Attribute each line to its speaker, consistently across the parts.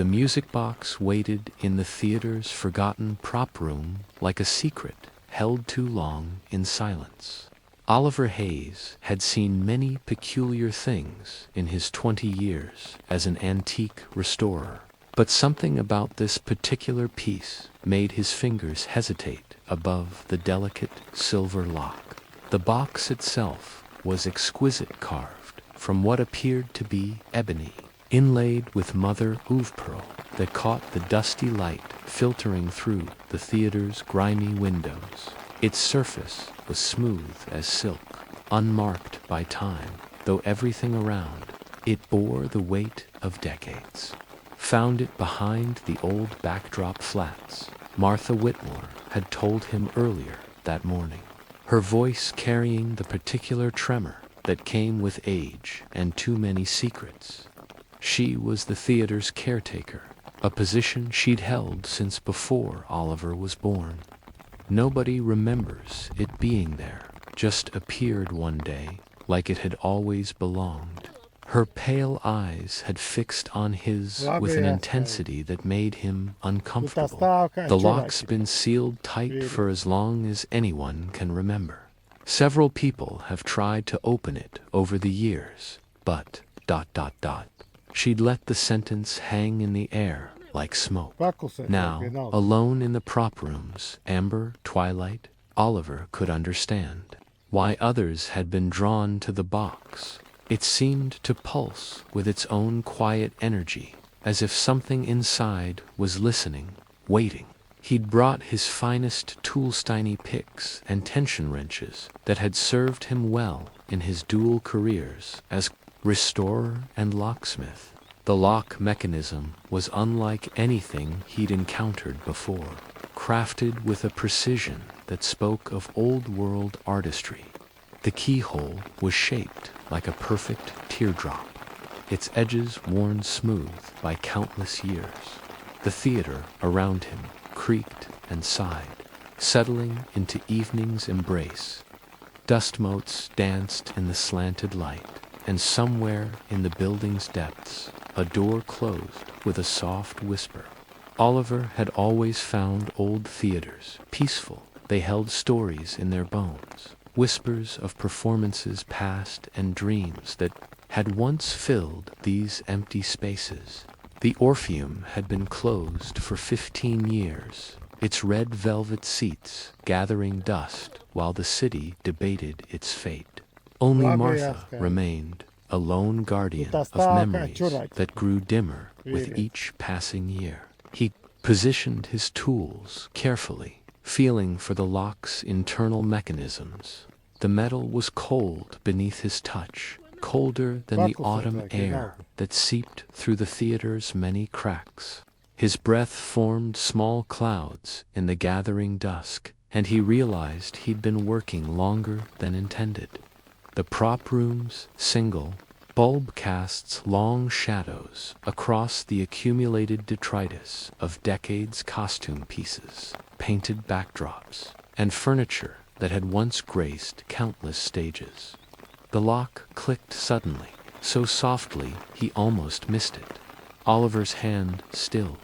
Speaker 1: The music box waited in the theater's forgotten prop room like a secret held too long in silence. Oliver Hayes had seen many peculiar things in his 20 years as an antique restorer, but something about this particular piece made his fingers hesitate above the delicate silver lock. The box itself was exquisite, carved from what appeared to be ebony, inlaid with mother of pearl that caught the dusty light filtering through the theater's grimy windows. Its surface was smooth as silk, unmarked by time, though everything around it bore the weight of decades. Found it behind the old backdrop flats, Martha Whitmore had told him earlier that morning, her voice carrying the particular tremor that came with age and too many secrets. She was the theater's caretaker, a position she'd held since before Oliver was born. Nobody remembers it being there, just appeared one day, like it had always belonged. Her pale eyes had fixed on his with an intensity that made him uncomfortable. The lock's been sealed tight for as long as anyone can remember. Several people have tried to open it over the years, but ... She'd let the sentence hang in the air like smoke. Now, alone in the prop room's amber twilight, Oliver could understand why others had been drawn to the box. It seemed to pulse with its own quiet energy, as if something inside was listening, waiting. He'd brought his finest Toolsteiny picks and tension wrenches that had served him well in his dual careers as restorer and locksmith. The lock mechanism was unlike anything he'd encountered before, crafted with a precision that spoke of old-world artistry. The keyhole was shaped like a perfect teardrop, its edges worn smooth by countless years. The theater around him creaked and sighed, settling into evening's embrace. Dust motes danced in the slanted light, and somewhere in the building's depths, a door closed with a soft whisper. Oliver had always found old theaters peaceful. They held stories in their bones, whispers of performances past and dreams that had once filled these empty spaces. The Orpheum had been closed for 15 years, its red velvet seats gathering dust while the city debated its fate. Only Martha remained, a lone guardian of memories that grew dimmer with each passing year. He positioned his tools carefully, feeling for the lock's internal mechanisms. The metal was cold beneath his touch, colder than the autumn air that seeped through the theater's many cracks. His breath formed small clouds in the gathering dusk, and he realized he'd been working longer than intended. The prop room's single bulb casts long shadows across the accumulated detritus of decades' costume pieces, painted backdrops, and furniture that had once graced countless stages. The lock clicked suddenly, so softly he almost missed it. Oliver's hand stilled.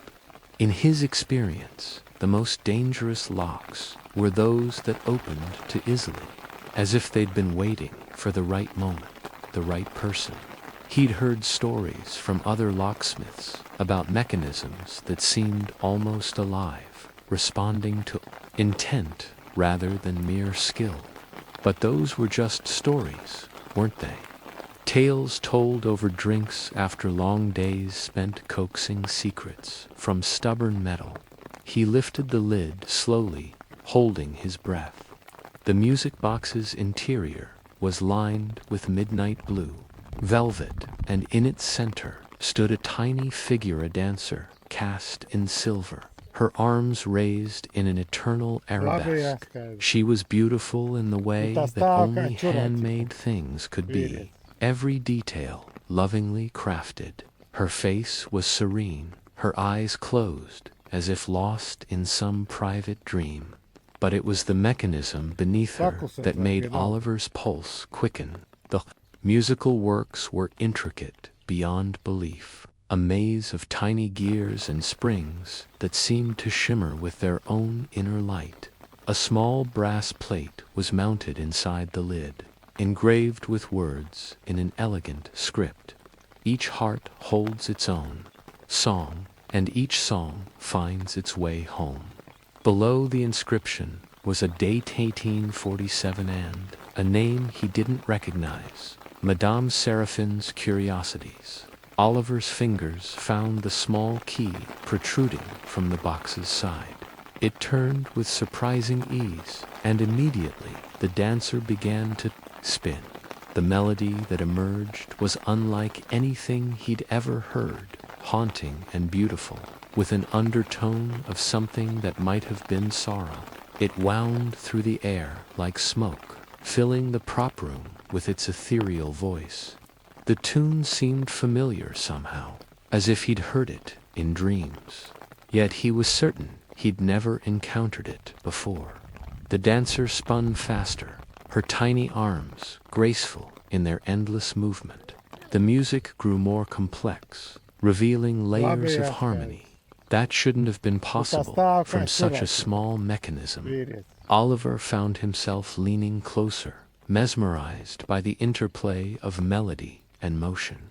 Speaker 1: In his experience, the most dangerous locks were those that opened too easily, as if they'd been waiting for the right moment, the right person. He'd heard stories from other locksmiths about mechanisms that seemed almost alive, responding to intent rather than mere skill. But those were just stories, weren't they? Tales told over drinks after long days spent coaxing secrets from stubborn metal. He lifted the lid slowly, holding his breath. The music box's interior was lined with midnight blue, velvet, and in its center stood a tiny figure, a dancer, cast in silver, her arms raised in an eternal arabesque. She was beautiful in the way that only handmade things could be, every detail lovingly crafted. Her face was serene, her eyes closed, as if lost in some private dream. But it was the mechanism beneath her that made Oliver's pulse quicken. The musical works were intricate beyond belief. a maze of tiny gears and springs that seemed to shimmer with their own inner light. A small brass plate was mounted inside the lid, engraved with words in an elegant script. Each heart holds its own song, and each song finds its way home. Below the inscription was a date 1847 and a name he didn't recognize, Madame Seraphine's Curiosities. Oliver's fingers found the small key protruding from the box's side. It turned with surprising ease, and immediately the dancer began to spin. The melody that emerged was unlike anything he'd ever heard, haunting and beautiful, with an undertone of something that might have been sorrow. It wound through the air like smoke, filling the prop room with its ethereal voice. The tune seemed familiar somehow, as if he'd heard it in dreams. Yet he was certain he'd never encountered it before. The dancer spun faster, her tiny arms graceful in their endless movement. The music grew more complex, revealing layers of harmony that shouldn't have been possible from such a small mechanism. Oliver found himself leaning closer, mesmerized by the interplay of melody and motion.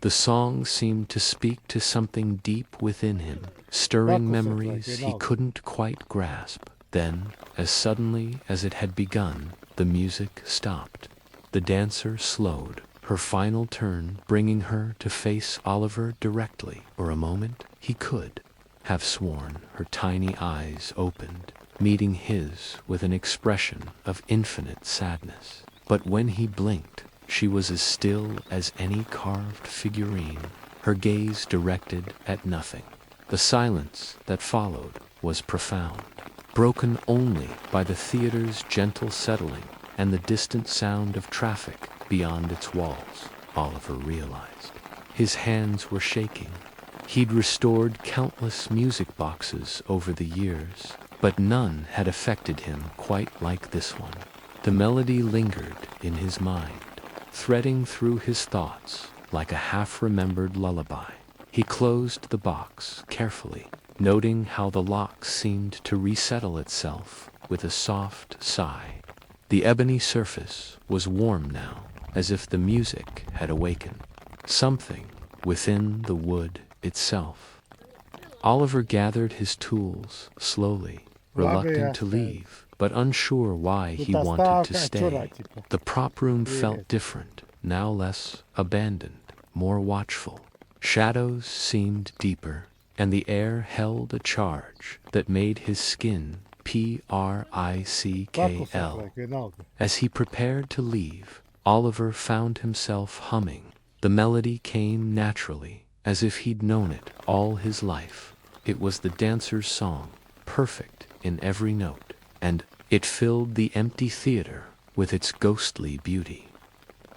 Speaker 1: The song seemed to speak to something deep within him, stirring memories he couldn't quite grasp. Then, as suddenly as it had begun, the music stopped. The dancer slowed, her final turn bringing her to face Oliver directly. For a moment, he could have sworn her tiny eyes opened, meeting his with an expression of infinite sadness. But when he blinked, she was as still as any carved figurine, her gaze directed at nothing. The silence that followed was profound, broken only by the theater's gentle settling and the distant sound of traffic beyond its walls. Oliver realized his hands were shaking. He'd restored countless music boxes over the years, but none had affected him quite like this one. The melody lingered in his mind, threading through his thoughts like a half-remembered lullaby. He closed the box carefully, noting how the lock seemed to resettle itself with a soft sigh. The ebony surface was warm now, as if the music had awakened something within the wood itself. Oliver gathered his tools slowly, reluctant to leave, but unsure why he wanted to stay. The prop room felt different, now less abandoned, more watchful. Shadows seemed deeper, and the air held a charge that made his skin prickle. As he prepared to leave, Oliver found himself humming. The melody came naturally, as if he'd known it all his life. It was the dancer's song, perfect in every note, and it filled the empty theater with its ghostly beauty.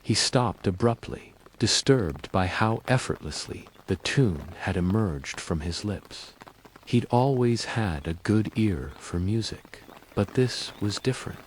Speaker 1: He stopped abruptly, disturbed by how effortlessly the tune had emerged from his lips. He'd always had a good ear for music, but this was different.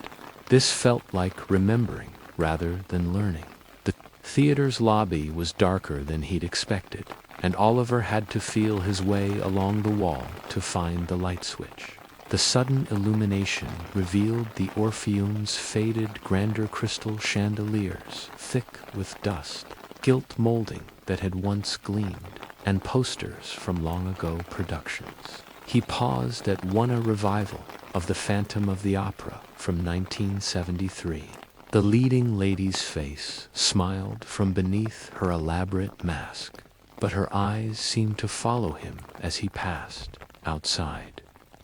Speaker 1: This felt like remembering rather than learning. The theater's lobby was darker than he'd expected, and Oliver had to feel his way along the wall to find the light switch. The sudden illumination revealed the Orpheum's faded grandeur crystal chandeliers, thick with dust, gilt molding that had once gleamed, and posters from long-ago productions. He paused at a revival of The Phantom of the Opera from 1973. The leading lady's face smiled from beneath her elaborate mask, but her eyes seemed to follow him as he passed outside.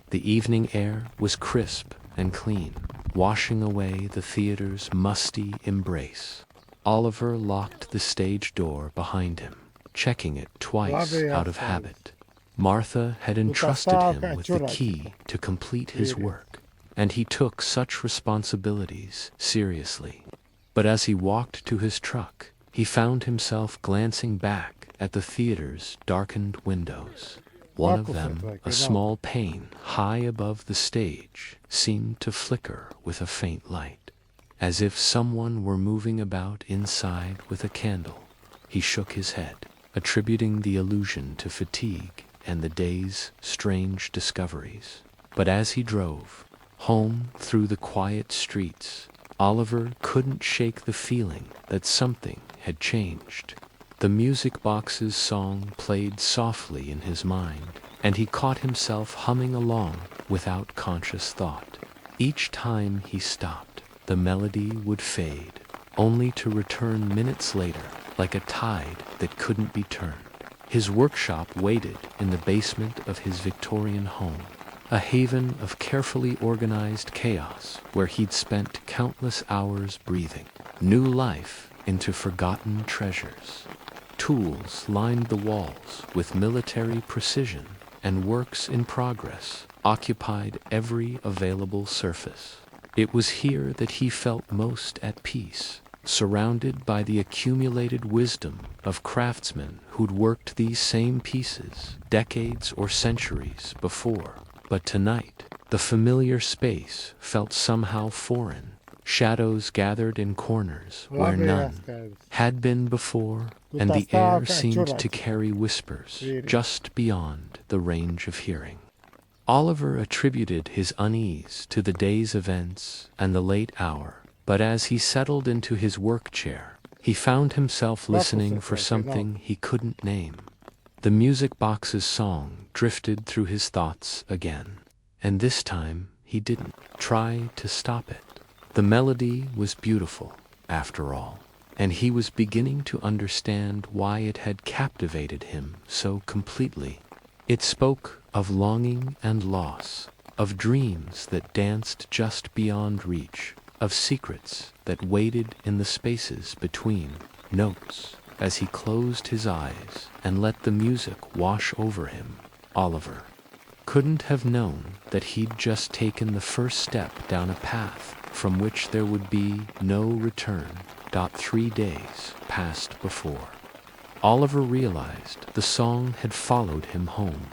Speaker 1: The evening air was crisp and clean, washing away the theater's musty embrace. Oliver locked the stage door behind him, checking it twice out of habit. Martha had entrusted him with the key to complete his work, and he took such responsibilities seriously. But as he walked to his truck, he found himself glancing back at the theater's darkened windows. One of them, a small pane high above the stage, seemed to flicker with a faint light, as if someone were moving about inside with a candle. He shook his head. attributing the illusion to fatigue and the day's strange discoveries. But as he drove home through the quiet streets, Oliver couldn't shake the feeling that something had changed. The music box's song played softly in his mind, and he caught himself humming along without conscious thought. Each time he stopped, the melody would fade, only to return minutes later like a tide that couldn't be turned. His workshop waited in the basement of his Victorian home, a haven of carefully organized chaos where he'd spent countless hours breathing new life into forgotten treasures. Tools lined the walls with military precision, and works in progress occupied every available surface. It was here that he felt most at peace, surrounded by the accumulated wisdom of craftsmen who'd worked these same pieces decades or centuries before. But tonight, the familiar space felt somehow foreign. Shadows gathered in corners where none had been before, and the air seemed to carry whispers just beyond the range of hearing. Oliver attributed his unease to the day's events and the late hour, but as he settled into his work chair, he found himself listening for something he couldn't name. The music box's song drifted through his thoughts again, and this time he didn't try to stop it. The melody was beautiful, after all, and he was beginning to understand why it had captivated him so completely. It spoke of longing and loss, of dreams that danced just beyond reach, of secrets that waited in the spaces between notes. As he closed his eyes and let the music wash over him, Oliver couldn't have known that he'd just taken the first step down a path from which there would be no return. 3 days passed before Oliver realized the song had followed him home.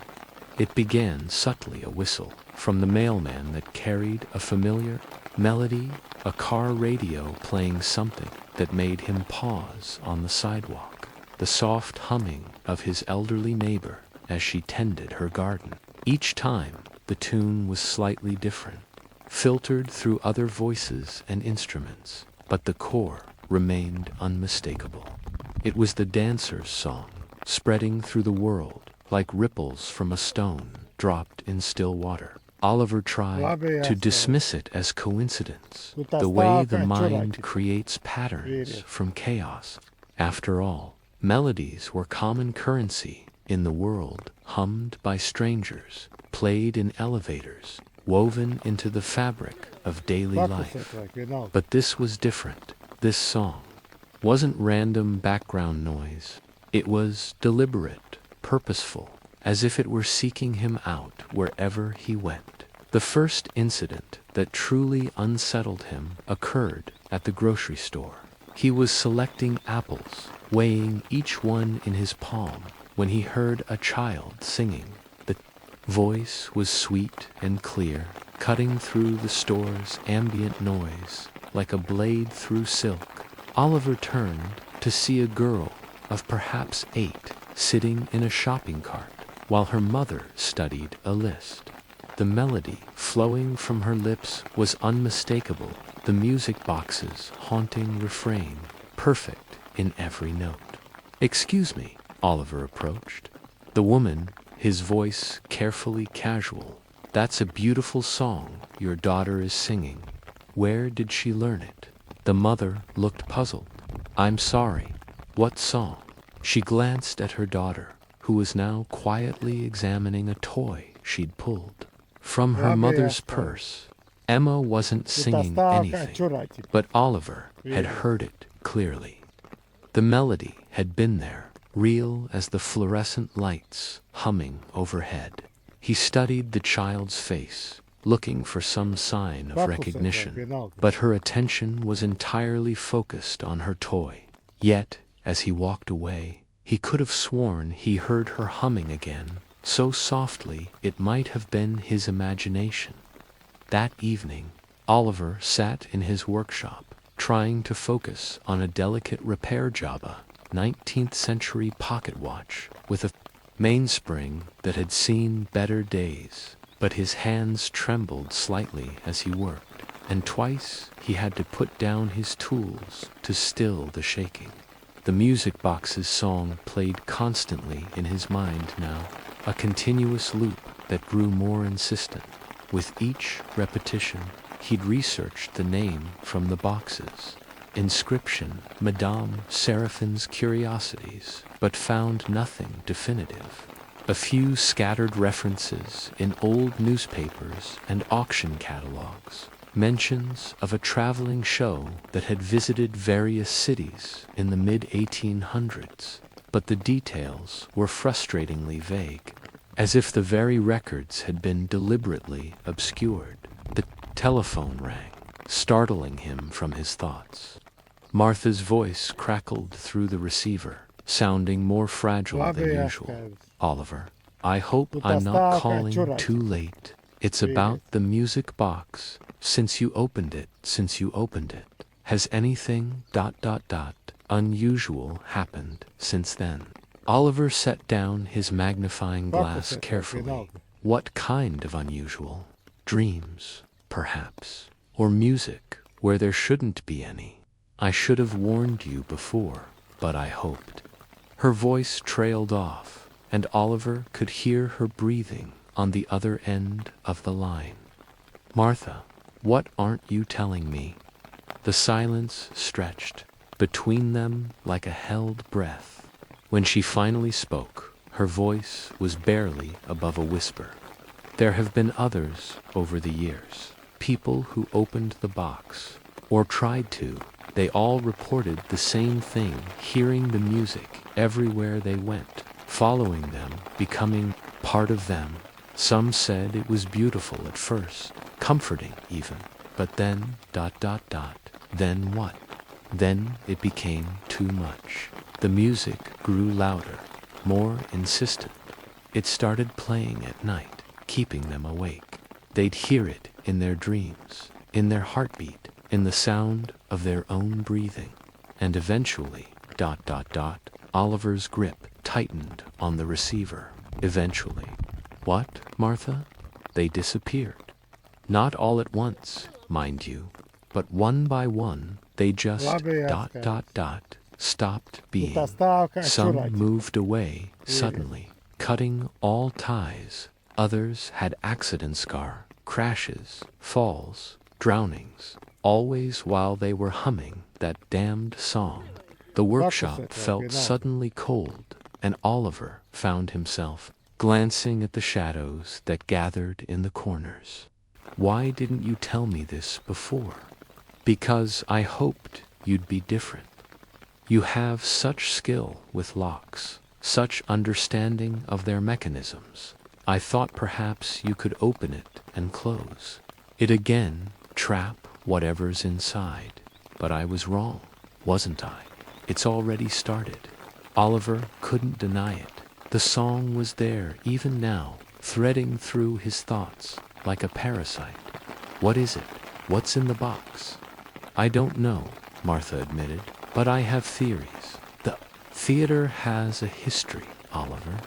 Speaker 1: It began subtly, a whistle from the mailman that carried a familiar melody, a car radio playing something that made him pause on the sidewalk, the soft humming of his elderly neighbor as she tended her garden. Each time, the tune was slightly different, filtered through other voices and instruments, but the core remained unmistakable. It was the dancer's song, spreading through the world like ripples from a stone dropped in still water. Oliver tried to dismiss it as coincidence, the way the mind creates patterns from chaos. After all, melodies were common currency in the world, hummed by strangers, played in elevators, woven into the fabric of daily life. But this was different. This song wasn't random background noise. It was deliberate, purposeful, as if it were seeking him out wherever he went. The first incident that truly unsettled him occurred at the grocery store. He was selecting apples, weighing each one in his palm, when he heard a child singing. The voice was sweet and clear, cutting through the store's ambient noise like a blade through silk. Oliver turned to see a girl of perhaps 8 sitting in a shopping cart while her mother studied a list. The melody flowing from her lips was unmistakable, the music box's haunting refrain, perfect in every note. "Excuse me," Oliver approached. The woman, his voice carefully casual. "That's a beautiful song your daughter is singing. Where did she learn it?" The mother looked puzzled. "I'm sorry. What song?" She glanced at her daughter, who was now quietly examining a toy she'd pulled from her mother's purse. Emma wasn't singing anything, but Oliver had heard it clearly. The melody had been there, real as the fluorescent lights humming overhead. He studied the child's face, looking for some sign of recognition, but her attention was entirely focused on her toy. Yet, as he walked away, he could have sworn he heard her humming again, so softly it might have been his imagination. That evening, Oliver sat in his workshop, trying to focus on a delicate repair job, 19th century pocket watch with a mainspring that had seen better days, but his hands trembled slightly as he worked, and twice he had to put down his tools to still the shaking. The music box's song played constantly in his mind now, a continuous loop that grew more insistent. With each repetition, he'd researched the name from the boxes. Inscription, Madame Seraphine's Curiosities, but found nothing definitive. A few scattered references in old newspapers and auction catalogs. Mentions of a traveling show that had visited various cities in the mid-1800s, but the details were frustratingly vague, as if the very records had been deliberately obscured. The telephone rang, startling him from his thoughts. Martha's voice crackled through the receiver, sounding more fragile than usual. Oliver, I hope I'm not calling too late. It's about the music box. Since you opened it. Has anything unusual happened since then? Oliver set down his magnifying glass carefully. What kind of unusual? Dreams, perhaps. Or music, where there shouldn't be any. I should have warned you before, but I hoped. Her voice trailed off, and Oliver could hear her breathing on the other end of the line. Martha, what aren't you telling me? The silence stretched between them like a held breath. When she finally spoke, her voice was barely above a whisper. There have been others over the years, people who opened the box, or tried to. They all reported the same thing, hearing the music everywhere they went, following them, becoming part of them. Some said it was beautiful at first, comforting even, but then ... Then what? Then it became too much. The music grew louder, more insistent. It started playing at night, keeping them awake. They'd hear it in their dreams, in their heartbeat, in the sound of their own breathing. And eventually ... Oliver's grip tightened on the receiver. Eventually. What, Martha? They disappeared. Not all at once, mind you, but one by one they just ... stopped being. Some moved away suddenly, cutting all ties. Others had accident scar, crashes, falls, drownings, always while they were humming that damned song. The workshop felt suddenly cold, and Oliver found himself glancing at the shadows that gathered in the corners. Why didn't you tell me this before? Because I hoped you'd be different. You have such skill with locks, such understanding of their mechanisms. I thought perhaps you could open it and close it again, trap whatever's inside. But I was wrong, wasn't I? It's already started. Oliver couldn't deny it. The song was there even now, threading through his thoughts like a parasite. What is it? What's in the box? I don't know, Martha admitted, but I have theories. The theater has a history, Oliver.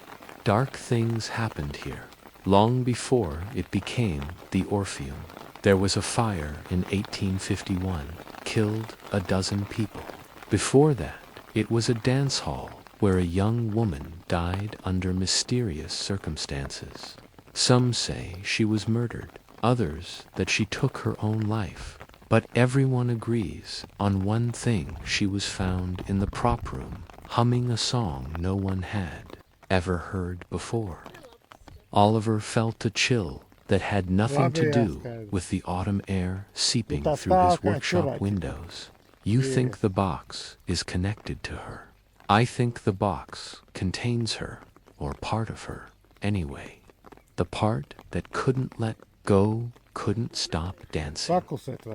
Speaker 1: Dark things happened here, long before it became the Orpheum. There was a fire in 1851, killed a dozen people. Before that, it was a dance hall where a young woman died under mysterious circumstances. Some say she was murdered, others that she took her own life. But everyone agrees on one thing: she was found in the prop room, humming a song no one had ever heard before. Oliver felt a chill that had nothing to do with the autumn air seeping through his workshop windows. You think the box is connected to her. I think the box contains her, or part of her, anyway. The part that couldn't let go, couldn't stop dancing.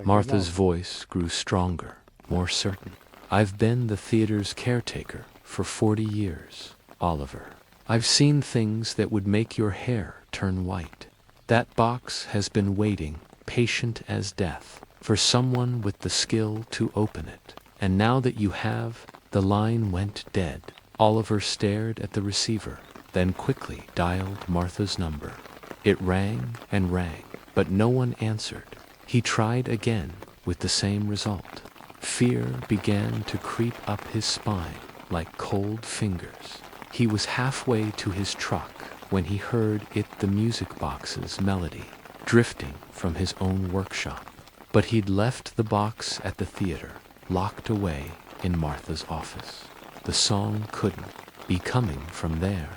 Speaker 1: Martha's voice grew stronger, more certain. I've been the theater's caretaker for 40 years, Oliver. I've seen things that would make your hair turn white. That box has been waiting, patient as death, for someone with the skill to open it. And now that you have, The line went dead. Oliver stared at the receiver, then quickly dialed Martha's number. It rang and rang, but no one answered. He tried again, with the same result. Fear began to creep up his spine like cold fingers. He was halfway to his truck when he heard the music box's melody, drifting from his own workshop. But he'd left the box at the theater, locked away in Martha's office. The song couldn't be coming from there.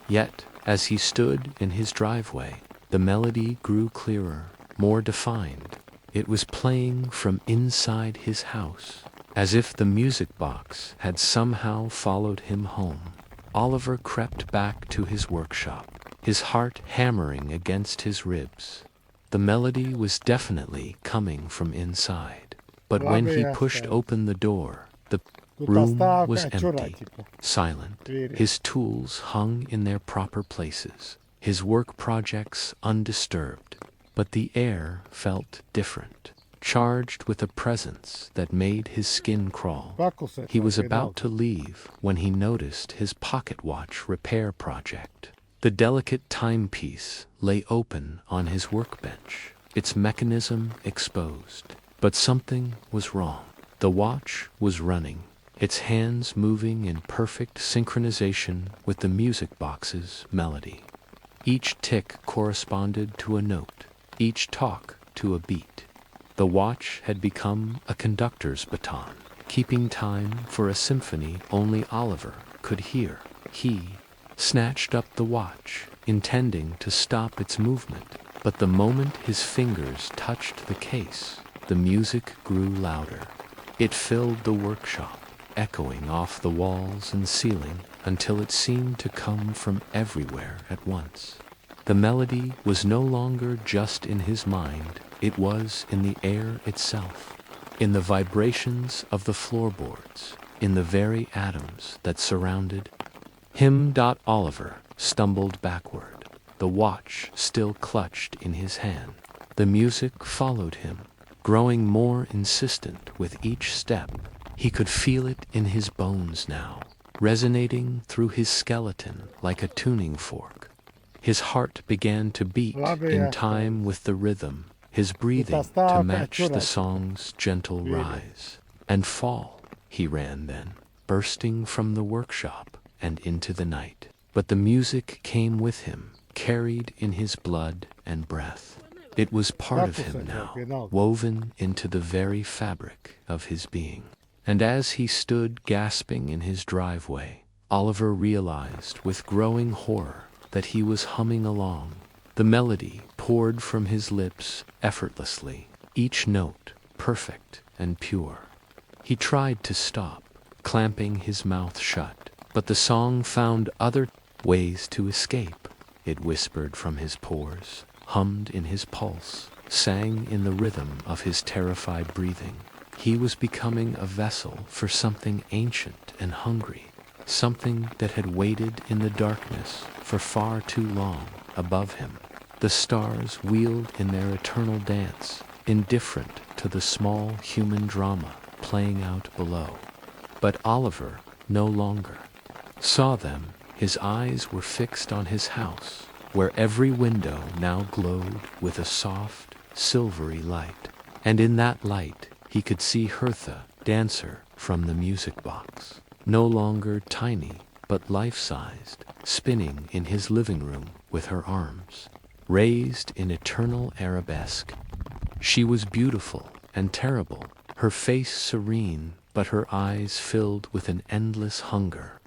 Speaker 1: Yet, as he stood in his driveway, the melody grew clearer, more defined. It was playing from inside his house, as if the music box had somehow followed him home. Oliver crept back to his workshop, his heart hammering against his ribs. The melody was definitely coming from inside, but when he pushed open the door, the room was empty, silent. His tools hung in their proper places, his work projects undisturbed, but the air felt different, charged with a presence that made his skin crawl. He was about to leave when he noticed his pocket watch repair project. The delicate timepiece lay open on his workbench, its mechanism exposed. But something was wrong. The watch was running, its hands moving in perfect synchronization with the music box's melody. Each tick corresponded to a note, each talk to a beat. The watch had become a conductor's baton, keeping time for a symphony only Oliver could hear. He snatched up the watch, intending to stop its movement, but the moment his fingers touched the case, the music grew louder. It filled the workshop, echoing off the walls and ceiling until it seemed to come from everywhere at once. The melody was no longer just in his mind, it was in the air itself, in the vibrations of the floorboards, in the very atoms that surrounded him. Oliver stumbled backward, the watch still clutched in his hand. The music followed him, growing more insistent with each step. He could feel it in his bones now, resonating through his skeleton like a tuning fork. His heart began to beat in time with the rhythm, his breathing to match the song's gentle rise and fall. He ran then, bursting from the workshop and into the night. But the music came with him, carried in his blood and breath. It was part of him now, woven into the very fabric of his being. And as he stood gasping in his driveway, Oliver realized with growing horror that he was humming along. The melody poured from his lips effortlessly, each note perfect and pure. He tried to stop, clamping his mouth shut, but the song found other ways to escape. It whispered from his pores, hummed in his pulse, sang in the rhythm of his terrified breathing. He was becoming a vessel for something ancient and hungry, something that had waited in the darkness for far too long above him. The stars wheeled in their eternal dance, indifferent to the small human drama playing out below. But Oliver no longer saw them. His eyes were fixed on his house, where every window now glowed with a soft, silvery light. And in that light, he could see Hertha, dancer from the music box, no longer tiny, but life-sized, spinning in his living room with her arms raised in eternal arabesque. She was beautiful and terrible, her face serene, but her eyes filled with an endless hunger.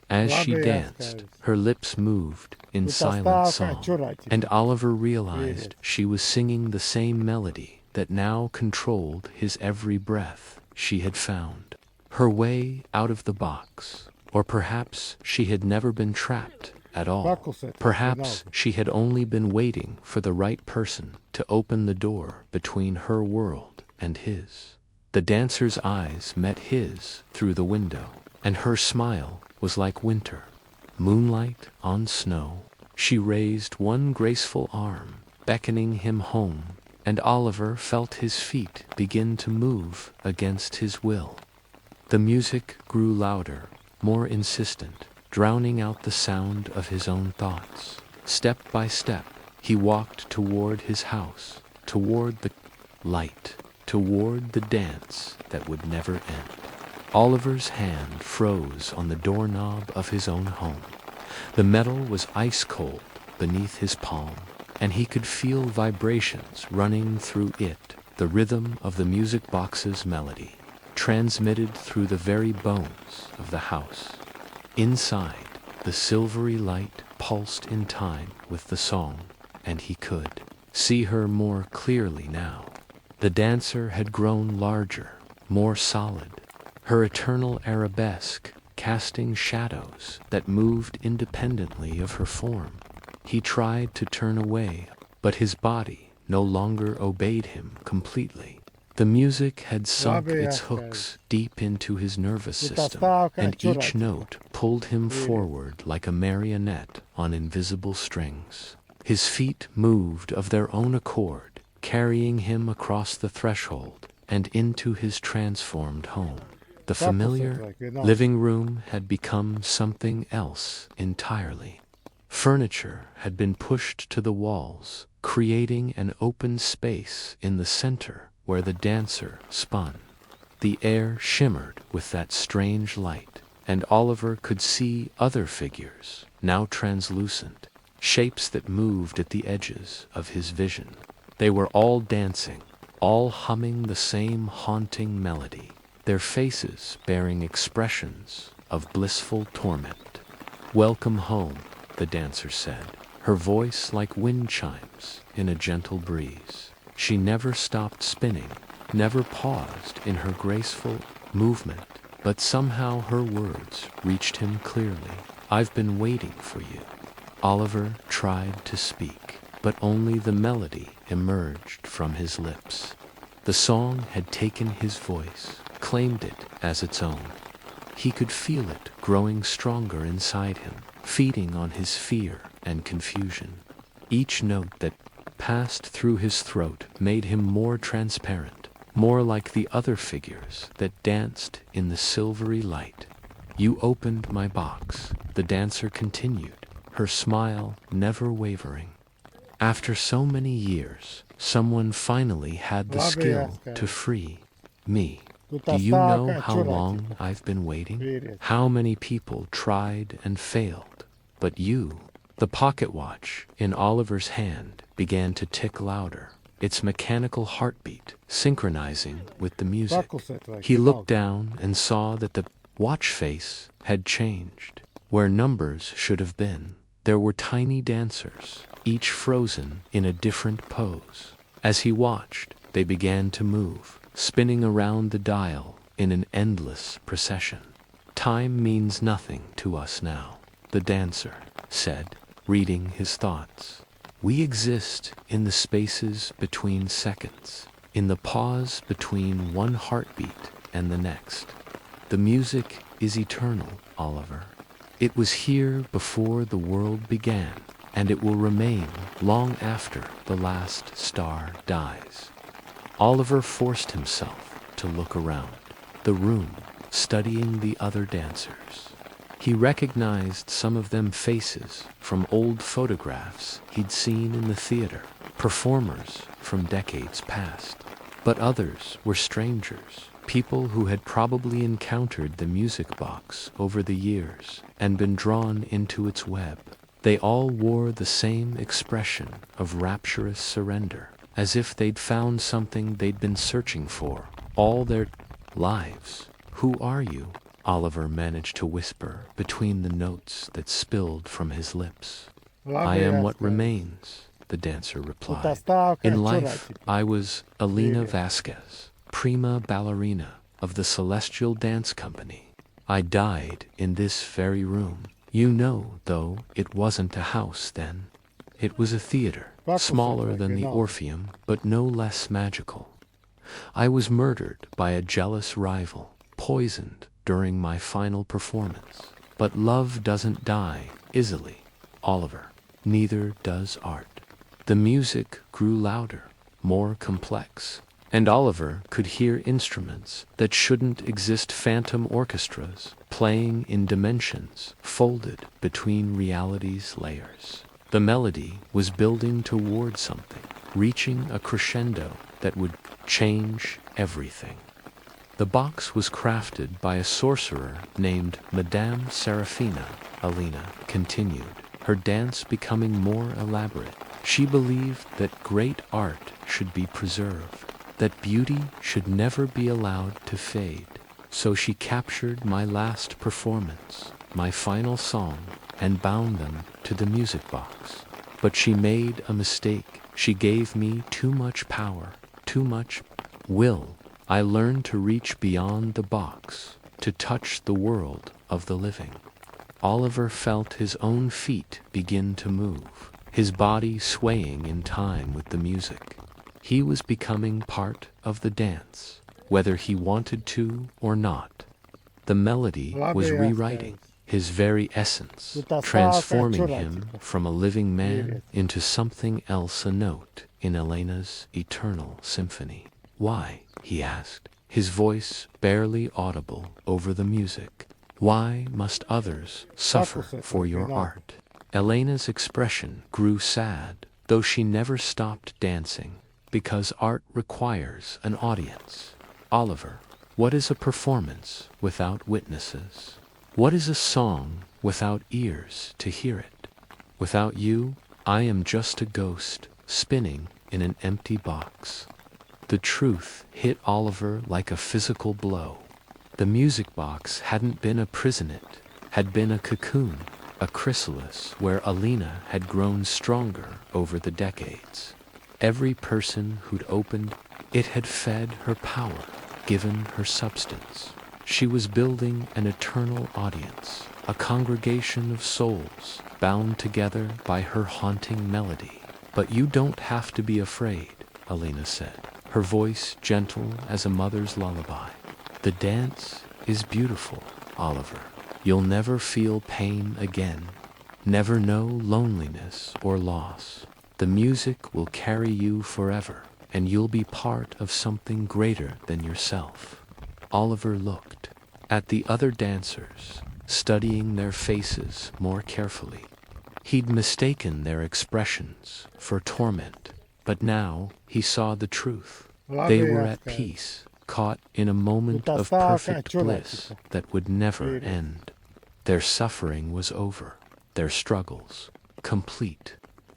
Speaker 1: As she danced, her lips moved in silent song, and Oliver realized she was singing the same melody that now controlled his every breath. She had found her way out of the box, or perhaps she had never been trapped at all. Perhaps she had only been waiting for the right person to open the door between her world and his. The dancer's eyes met his through the window, and her smile was like winter, moonlight on snow. She raised one graceful arm, beckoning him home, and Oliver felt his feet begin to move against his will. The music grew louder, more insistent, drowning out the sound of his own thoughts. Step by step, he walked toward his house, toward the light, toward the dance that would never end. Oliver's hand froze on the doorknob of his own home. The metal was ice cold beneath his palm, and he could feel vibrations running through it, the rhythm of the music box's melody, transmitted through the very bones of the house. Inside, the silvery light pulsed in time with the song, and he could see her more clearly now. The dancer had grown larger, more solid, her eternal arabesque casting shadows that moved independently of her form. He tried to turn away, but his body no longer obeyed him completely. The music had sunk its hooks deep into his nervous system, and each note pulled him forward like a marionette on invisible strings. His feet moved of their own accord, carrying him across the threshold and into his transformed home. The familiar living room had become something else entirely. Furniture had been pushed to the walls, creating an open space in the center where the dancer spun. The air shimmered with that strange light, and Oliver could see other figures, now translucent, shapes that moved at the edges of his vision. They were all dancing, all humming the same haunting melody, their faces bearing expressions of blissful torment. "Welcome home," the dancer said, her voice like wind chimes in a gentle breeze. She never stopped spinning, never paused in her graceful movement, but somehow her words reached him clearly. "I've been waiting for you." Oliver tried to speak, but only the melody emerged from his lips. The song had taken his voice, claimed it as its own. He could feel it growing stronger inside him, feeding on his fear and confusion. Each note that passed through his throat made him more transparent, more like the other figures that danced in the silvery light. "You opened my box," the dancer continued, her smile never wavering. "After so many years, someone finally had the skill to free me. Do you know how long I've been waiting? How many people tried and failed? But you..." The pocket watch in Oliver's hand began to tick louder, its mechanical heartbeat synchronizing with the music. He looked down and saw that the watch face had changed. Where numbers should have been, there were tiny dancers, each frozen in a different pose. As he watched, they began to move, spinning around the dial in an endless procession. "Time means nothing to us now," the dancer said, reading his thoughts. "We exist in the spaces between seconds, in the pause between one heartbeat and the next. The music is eternal, Oliver. It was here before the world began, and it will remain long after the last star dies." Oliver forced himself to look around the room, studying the other dancers. He recognized some of them faces from old photographs he'd seen in the theater, performers from decades past. But others were strangers, people who had probably encountered the music box over the years and been drawn into its web. They all wore the same expression of rapturous surrender, as if they'd found something they'd been searching for all their lives. "Who are you?" Oliver managed to whisper between the notes that spilled from his lips. "I am what remains," the dancer replied. "In life, I was Alina Vasquez, prima ballerina of the Celestial Dance Company. I died in this very room. You know, though, it wasn't a house then. It was a theater, smaller than the Orpheum, but no less magical. I was murdered by a jealous rival, poisoned during my final performance. But love doesn't die easily, Oliver. Neither does art." The music grew louder, more complex, And Oliver could hear instruments that shouldn't exist, phantom orchestras playing in dimensions folded between reality's layers. The melody was building toward something, reaching a crescendo that would change everything. The box was crafted by a sorcerer named Madame Serafina, Alina continued, her dance becoming more elaborate. She believed that great art should be preserved, that beauty should never be allowed to fade. So she captured my last performance, my final song, and bound them to the music box. But she made a mistake. She gave me too much power, too much will. I learned to reach beyond the box, to touch the world of the living. Oliver felt his own feet begin to move, his body swaying in time with the music. He was becoming part of the dance, whether he wanted to or not. The melody was rewriting his very essence, transforming him from a living man into something else, a note in Elena's eternal symphony. Why? He asked, his voice barely audible over the music. Why must others suffer for your art? Elena's expression grew sad, though she never stopped dancing, because art requires an audience. Oliver, what is a performance without witnesses? What is a song without ears to hear it? Without you, I am just a ghost spinning in an empty box. The truth hit Oliver like a physical blow. The music box hadn't been a prison, it had been a cocoon, a chrysalis where Alina had grown stronger over the decades. Every person who'd opened it had fed her power, given her substance. She was building an eternal audience, a congregation of souls bound together by her haunting melody. But you don't have to be afraid, Alina said, her voice gentle as a mother's lullaby. The dance is beautiful, Oliver. You'll never feel pain again, never know loneliness or loss. The music will carry you forever, and you'll be part of something greater than yourself. Oliver looked at the other dancers, studying their faces more carefully. He'd mistaken their expressions for torment, but now he saw the truth. They were at peace, caught in a moment of perfect bliss that would never end. Their suffering was over, their struggles complete.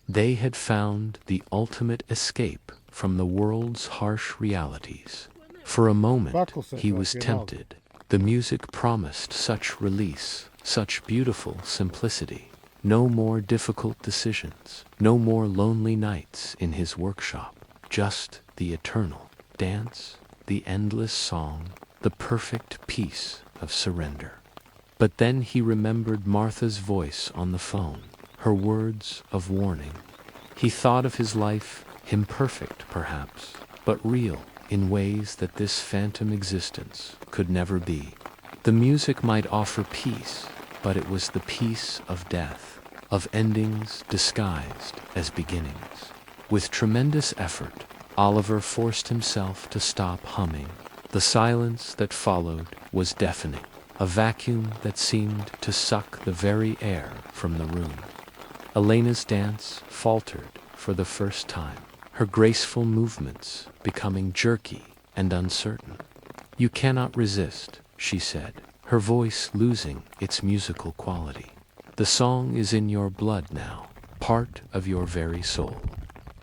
Speaker 1: They had found the ultimate escape from the world's harsh realities. For a moment, he was tempted. The music promised such release, such beautiful simplicity. No more difficult decisions, no more lonely nights in his workshop, just the eternal dance, the endless song, the perfect peace of surrender. But then he remembered Martha's voice on the phone, her words of warning. He thought of his life, imperfect perhaps, but real in ways that this phantom existence could never be. The music might offer peace, but it was the peace of death, of endings disguised as beginnings. With tremendous effort, Oliver forced himself to stop humming. The silence that followed was deafening, a vacuum that seemed to suck the very air from the room. Elena's dance faltered for the first time, her graceful movements becoming jerky and uncertain. "You cannot resist," she said, her voice losing its musical quality. "The song is in your blood now, part of your very soul.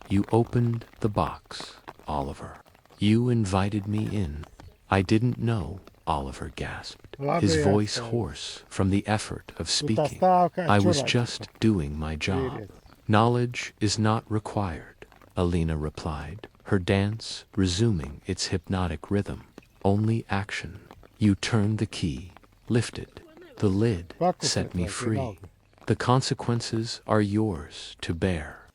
Speaker 1: You opened the box, Oliver. You invited me in." "I didn't know," Oliver gasped, his voice hoarse from the effort of speaking. "I was just doing my job." "Knowledge is not required," Alina replied, her dance resuming its hypnotic rhythm. "Only action. You turned the key, lifted the lid, set me free. The consequences are yours to bear."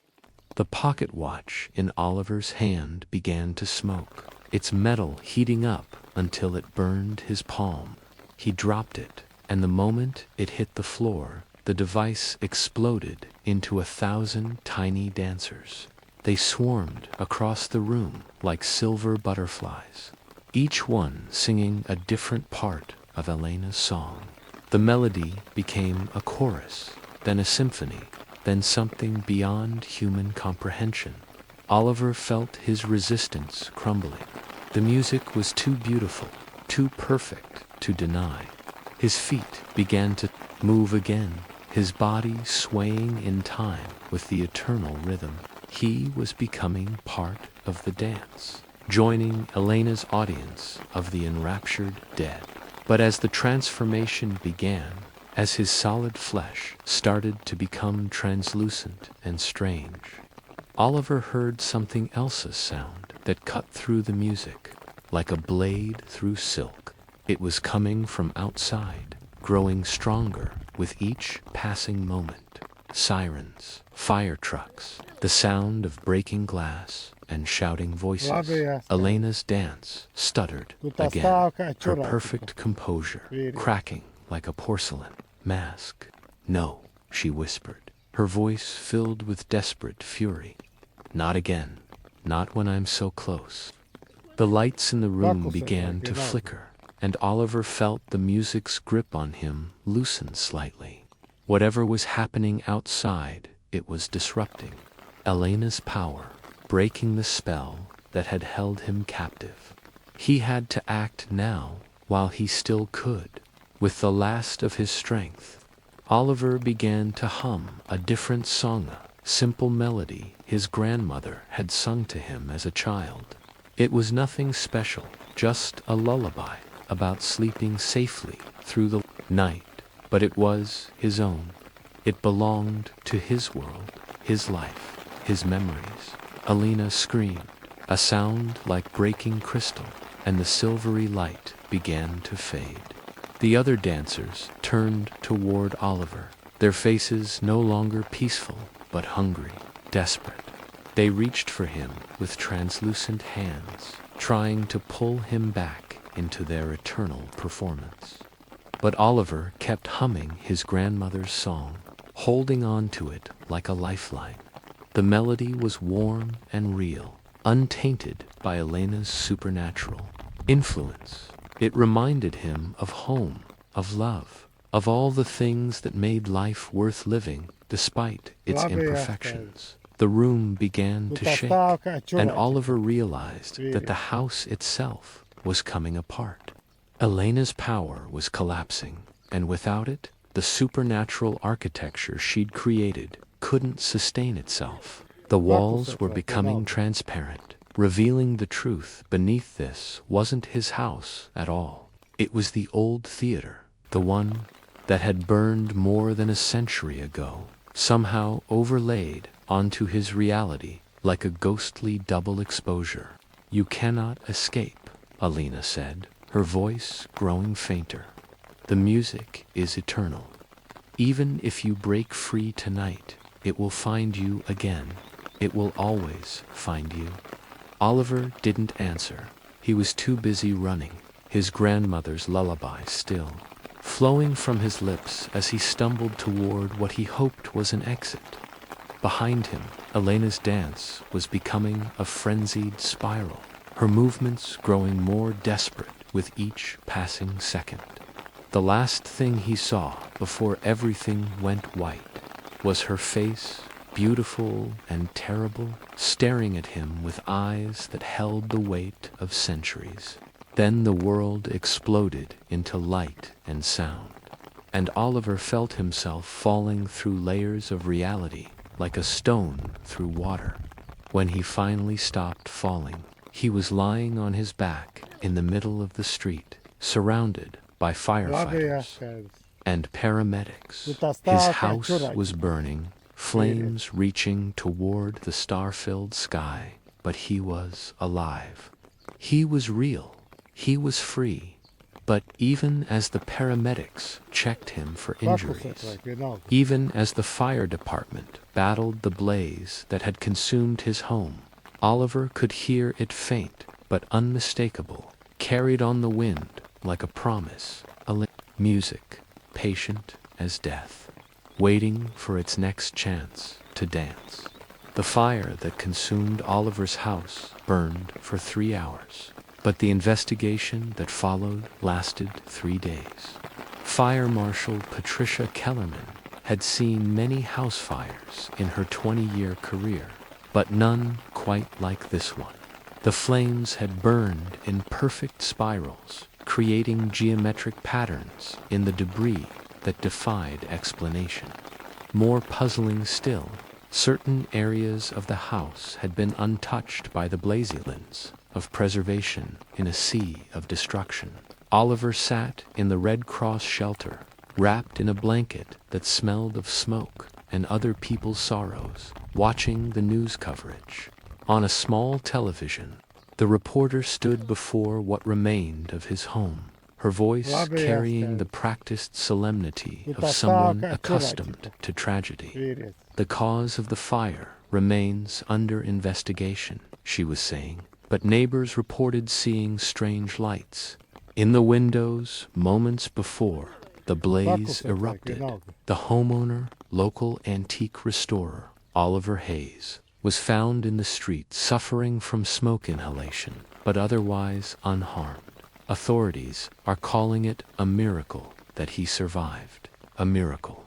Speaker 1: The pocket watch in Oliver's hand began to smoke, its metal heating up until it burned his palm. He dropped it, and the moment it hit the floor, the device exploded into 1,000 tiny dancers. They swarmed across the room like silver butterflies, each one singing a different part of Elena's song. The melody became a chorus, then a symphony, then something beyond human comprehension. Oliver felt his resistance crumbling. The music was too beautiful, too perfect to deny. His feet began to move again, his body swaying in time with the eternal rhythm. He was becoming part of the dance, joining Elena's audience of the enraptured dead. But as the transformation began, as his solid flesh started to become translucent and strange, Oliver heard something else's sound that cut through the music, like a blade through silk. It was coming from outside, growing stronger with each passing moment. Sirens, fire trucks, the sound of breaking glass and shouting voices. Elena's dance stuttered again, her perfect composure cracking like a porcelain mask. "No," she whispered, her voice filled with desperate fury. "Not again. Not when I'm so close." The lights in the room began to flicker, and Oliver felt the music's grip on him loosen slightly. Whatever was happening outside, it was disrupting Elena's power, breaking the spell that had held him captive. He had to act now while he still could. With the last of his strength, Oliver began to hum a different song, a simple melody his grandmother had sung to him as a child. It was nothing special, just a lullaby about sleeping safely through the night, but it was his own. It belonged to his world, his life, his memories. Elena screamed, a sound like breaking crystal, and the silvery light began to fade. The other dancers turned toward Oliver, their faces no longer peaceful, but hungry, desperate. They reached for him with translucent hands, trying to pull him back into their eternal performance. But Oliver kept humming his grandmother's song, holding on to it like a lifeline. The melody was warm and real, untainted by Elena's supernatural influence. It reminded him of home, of love, of all the things that made life worth living despite its imperfections. The room began to shake, and Oliver realized that the house itself was coming apart. Elena's power was collapsing, and without it, the supernatural architecture she'd created couldn't sustain itself. The walls were becoming transparent, revealing the truth beneath. This wasn't his house at all. It was the old theater, the one that had burned more than a century ago, somehow overlaid onto his reality like a ghostly double exposure. "You cannot escape," Elena said, her voice growing fainter. "The music is eternal. Even if you break free tonight, it will find you again. It will always find you." Oliver didn't answer. He was too busy running, his grandmother's lullaby still flowing from his lips as he stumbled toward what he hoped was an exit. Behind him, Elena's dance was becoming a frenzied spiral, her movements growing more desperate with each passing second. The last thing he saw before everything went white was her face, beautiful and terrible, staring at him with eyes that held the weight of centuries. Then the world exploded into light and sound, and Oliver felt himself falling through layers of reality like a stone through water. When he finally stopped falling, he was lying on his back in the middle of the street, surrounded by firefighters and paramedics. His house was burning, flames reaching toward the star-filled sky, but he was alive. He was real. He was free. But even as the paramedics checked him for injuries, even as the fire department battled the blaze that had consumed his home, Oliver could hear it faint but unmistakable, carried on the wind like a promise, music, patient as death, waiting for its next chance to dance. The fire that consumed Oliver's house burned for 3 hours, but the investigation that followed lasted 3 days. Fire Marshal Patricia Kellerman had seen many house fires in her 20-year career, but none quite like this one. The flames had burned in perfect spirals, creating geometric patterns in the debris that defied explanation. More puzzling still, certain areas of the house had been untouched by the blazolins of preservation in a sea of destruction. Oliver sat in the Red Cross shelter, wrapped in a blanket that smelled of smoke and other people's sorrows, watching the news coverage. On a small television, the reporter stood before what remained of his home, her voice carrying the practiced solemnity of someone accustomed to tragedy. The cause of the fire remains under investigation, she was saying, but neighbors reported seeing strange lights in the windows moments before the blaze erupted. The homeowner, local antique restorer, Oliver Hayes, was found in the street suffering from smoke inhalation, but otherwise unharmed. Authorities are calling it a miracle that he survived. A miracle.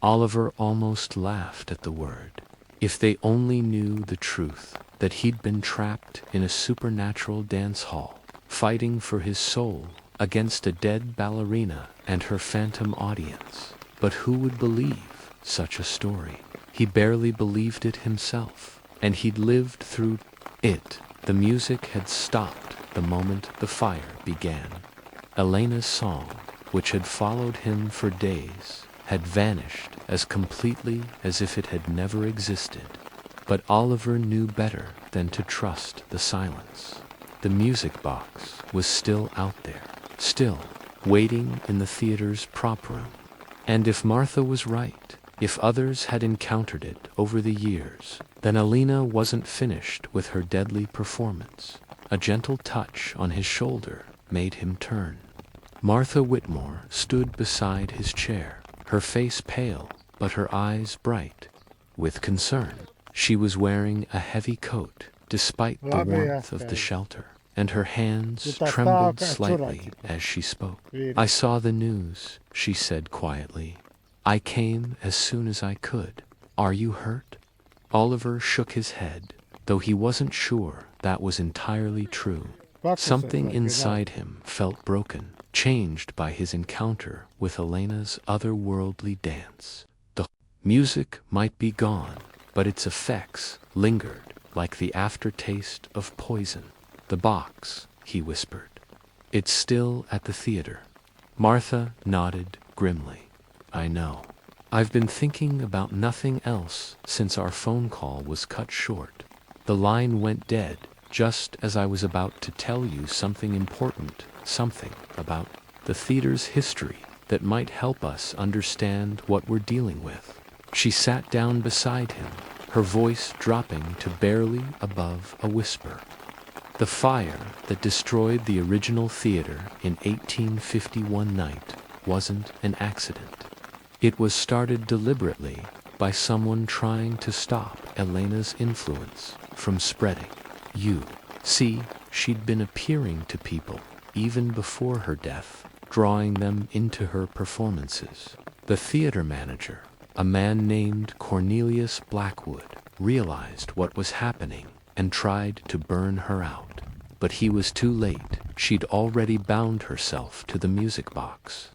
Speaker 1: Oliver almost laughed at the word. If they only knew the truth, that he'd been trapped in a supernatural dance hall, fighting for his soul against a dead ballerina and her phantom audience. But who would believe such a story? He barely believed it himself, and he'd lived through it. The music had stopped the moment the fire began. Elena's song, which had followed him for days, had vanished as completely as if it had never existed. But Oliver knew better than to trust the silence. The music box was still out there, still waiting in the theater's prop room. And if Martha was right, if others had encountered it over the years, then Elena wasn't finished with her deadly performance. A gentle touch on his shoulder made him turn. Martha Whitmore stood beside his chair, her face pale, but her eyes bright with concern. She was wearing a heavy coat, despite the warmth of the shelter, and her hands trembled slightly as she spoke. "I saw the news," she said quietly. "I came as soon as I could. Are you hurt?" Oliver shook his head, though he wasn't sure that was entirely true. Something inside him felt broken, changed by his encounter with Elena's otherworldly dance. The music might be gone, but its effects lingered like the aftertaste of poison. "The box," he whispered. "It's still at the theater." Martha nodded grimly. "I know. I've been thinking about nothing else since our phone call was cut short. The line went dead just as I was about to tell you something important, something about the theater's history that might help us understand what we're dealing with." She sat down beside him, her voice dropping to barely above a whisper. The fire that destroyed the original theater in 1851 night wasn't an accident. It was started deliberately by someone trying to stop Elena's influence from spreading. You see, she'd been appearing to people even before her death, drawing them into her performances. The theater manager, a man named Cornelius Blackwood, realized what was happening and tried to burn her out. But he was too late. She'd already bound herself to the music box.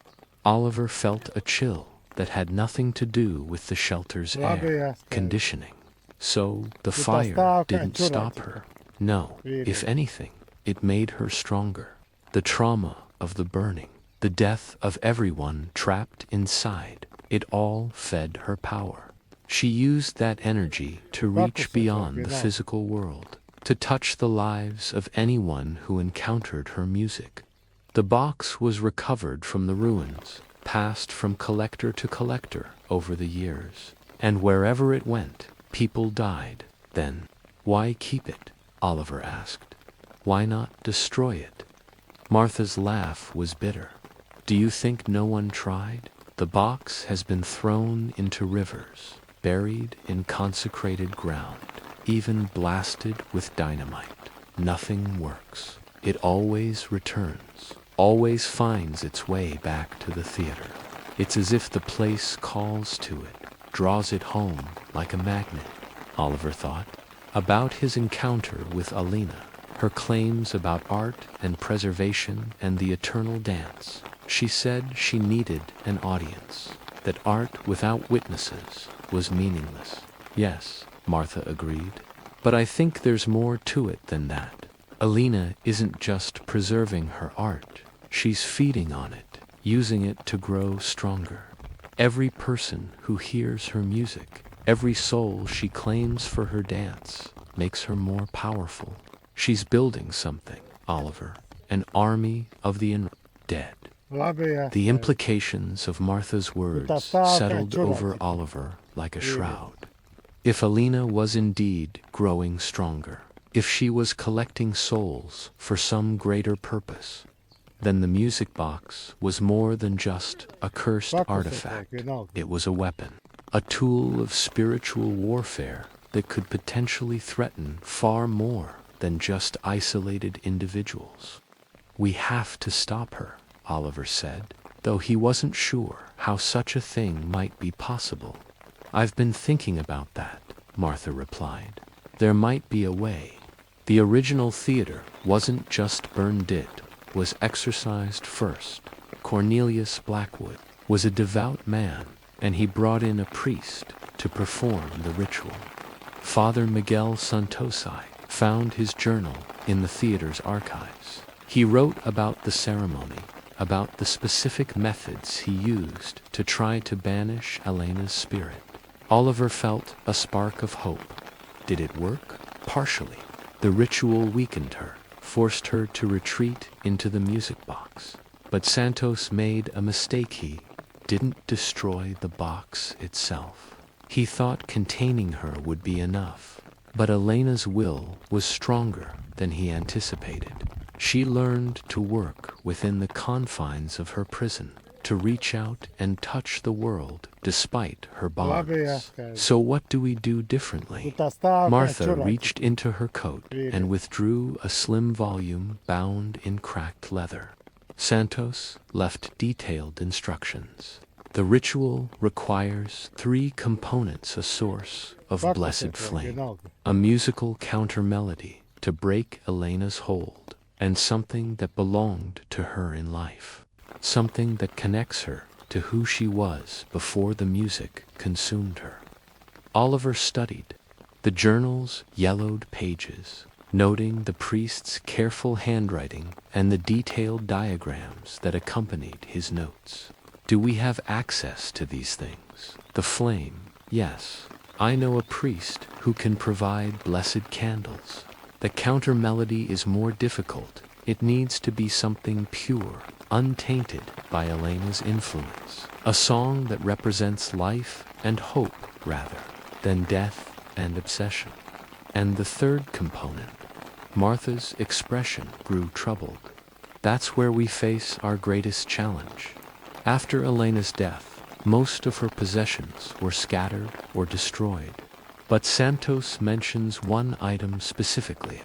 Speaker 1: Oliver felt a chill that had nothing to do with the shelter's air conditioning. So the fire didn't stop her. No, if anything, it made her stronger. The trauma of the burning, the death of everyone trapped inside, it all fed her power. She used that energy to reach beyond the physical world, to touch the lives of anyone who encountered her music. The box was recovered from the ruins, passed from collector to collector over the years, and wherever it went, people died. Then, why keep it? Oliver asked. Why not destroy it? Martha's laugh was bitter. Do you think no one tried? The box has been thrown into rivers, buried in consecrated ground. even blasted with dynamite. Nothing works. It always returns, always finds its way back to the theater. It's as if the place calls to it, draws it home like a magnet, Oliver thought. About his encounter with Alina, her claims about art and preservation and the eternal dance. She said she needed an audience, that art without witnesses was meaningless. Yes, Martha agreed, but I think there's more to it than that. Alina isn't just preserving her art, she's feeding on it, using it to grow stronger. Every person who hears her music, every soul she claims for her dance, makes her more powerful. She's building something, Oliver, an army of the dead. The implications of Martha's words settled over Oliver like a shroud. If Alina was indeed growing stronger, if she was collecting souls for some greater purpose, then the music box was more than just a cursed artifact. It was a weapon, a tool of spiritual warfare that could potentially threaten far more than just isolated individuals. We have to stop her, Oliver said, though he wasn't sure how such a thing might be possible. I've been thinking about that, Martha replied. There might be a way. The original theater wasn't just burned, it was exorcised first. Cornelius Blackwood was a devout man, and he brought in a priest to perform the ritual. Father Miguel Santosi found his journal in the theater's archives. He wrote about the ceremony, about the specific methods he used to try to banish Elena's spirit. Oliver felt a spark of hope. Did it work? Partially. The ritual weakened her, forced her to retreat into the music box. But Santos made a mistake. He didn't destroy the box itself. He thought containing her would be enough. But Elena's will was stronger than he anticipated. She learned to work within the confines of her prison, to reach out and touch the world despite her bonds. So what do we do differently? Martha reached into her coat and withdrew a slim volume bound in cracked leather. Santos left detailed instructions. The ritual requires 3 components: a source of blessed flame, a musical counter-melody to break Elena's hold, and something that belonged to her in life, something that connects her to who she was before the music consumed her. Oliver studied the journal's yellowed pages, noting the priest's careful handwriting and the detailed diagrams that accompanied his notes. Do we have access to these things? The flame, yes. I know a priest who can provide blessed candles. The counter melody is more difficult. It needs to be something pure, untainted by Elena's influence. A song that represents life and hope rather than death and obsession. And the third component, Martha's expression grew troubled. That's where we face our greatest challenge. After Elena's death, most of her possessions were scattered or destroyed. But Santos mentions one item specifically,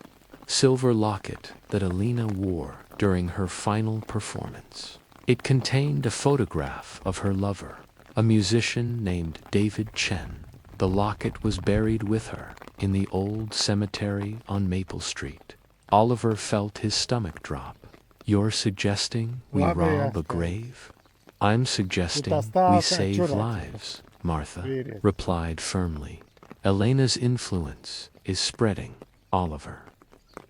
Speaker 1: silver locket that Elena wore during her final performance. It contained a photograph of her lover, a musician named David Chen. The locket was buried with her in the old cemetery on Maple Street. Oliver felt his stomach drop. You're suggesting we rob a grave? I'm suggesting we save lives, Martha replied firmly. Elena's influence is spreading, Oliver.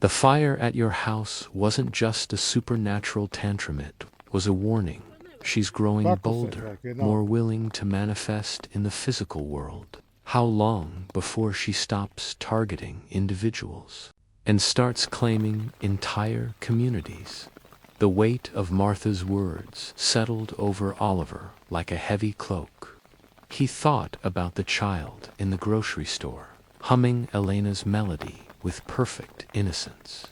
Speaker 1: The fire at your house wasn't just a supernatural tantrum, it was a warning. She's growing bolder, more willing to manifest in the physical world. How long before she stops targeting individuals and starts claiming entire communities? The weight of Martha's words settled over Oliver like a heavy cloak. He thought about the child in the grocery store, humming Elena's melody with perfect innocence,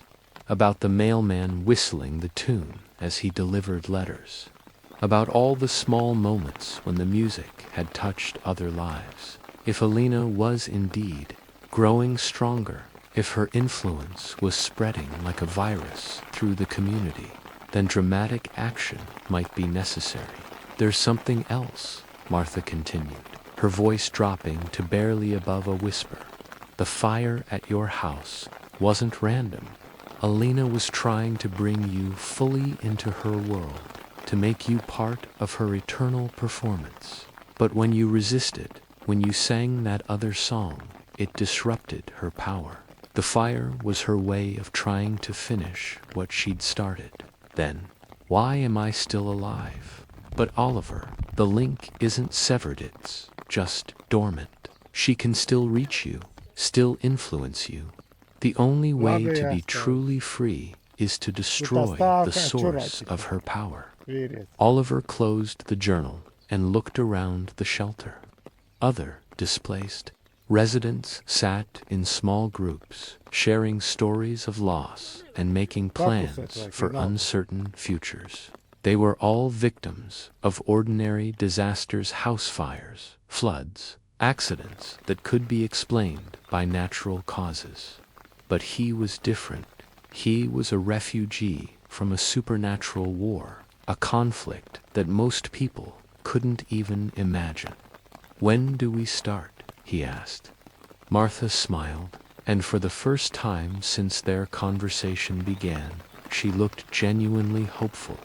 Speaker 1: about the mailman whistling the tune as he delivered letters, about all the small moments when the music had touched other lives. If Elena was indeed growing stronger. If her influence was spreading like a virus through the community, then dramatic action might be necessary. There's something else, Martha continued, her voice dropping to barely above a whisper. The fire at your house wasn't random. Elena was trying to bring you fully into her world, to make you part of her eternal performance. But when you resisted, when you sang that other song, it disrupted her power. The fire was her way of trying to finish what she'd started. Then, why am I still alive? But Oliver, the link isn't severed, it's just dormant. She can still reach you, still influence you. The only way to be truly free is to destroy the source of her power. Oliver closed the journal and looked around the shelter. Other displaced residents sat in small groups, sharing stories of loss and making plans for uncertain futures. They were all victims of ordinary disasters, house fires, floods, accidents that could be explained by natural causes. But he was different. He was a refugee from a supernatural war, a conflict that most people couldn't even imagine. When do we start? He asked. Martha smiled, and for the first time since their conversation began, she looked genuinely hopeful.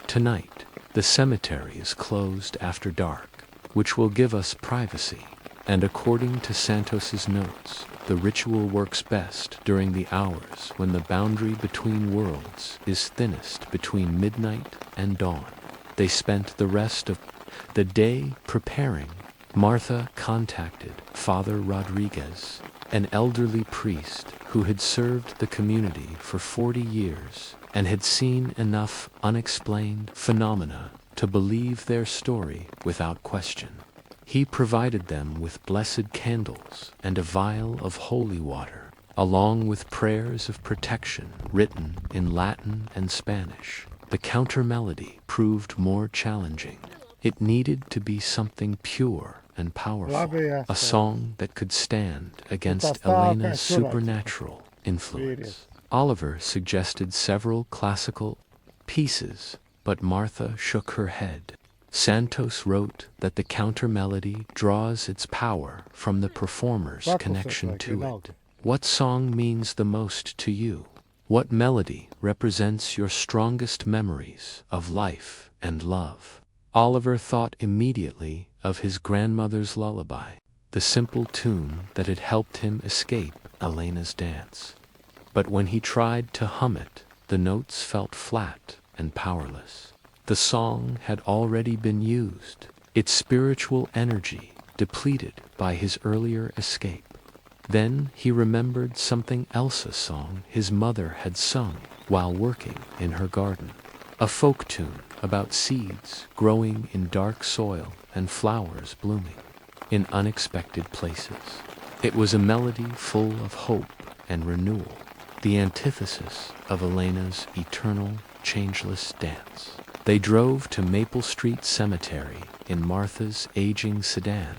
Speaker 1: Tonight, the cemetery is closed after dark, which will give us privacy, and according to Santos's notes, the ritual works best during the hours when the boundary between worlds is thinnest, between midnight and dawn. They spent the rest of the day preparing. Martha contacted Father Rodriguez, an elderly priest who had served the community for 40 years and had seen enough unexplained phenomena to believe their story without question. He provided them with blessed candles and a vial of holy water, along with prayers of protection written in Latin and Spanish. The counter-melody proved more challenging. It needed to be something pure and powerful, a song that could stand against Elena's supernatural influence. Oliver suggested several classical pieces, but Martha shook her head. Santos wrote that the counter-melody draws its power from the performer's connection to it. What song means the most to you? What melody represents your strongest memories of life and love? Oliver thought immediately of his grandmother's lullaby, the simple tune that had helped him escape Elena's dance. But when he tried to hum it, the notes felt flat and powerless. The song had already been used, its spiritual energy depleted by his earlier escape. Then he remembered something else, a song his mother had sung while working in her garden. A folk tune about seeds growing in dark soil and flowers blooming in unexpected places. It was a melody full of hope and renewal, the antithesis of Elena's eternal, changeless dance. They drove to Maple Street Cemetery in Martha's aging sedan.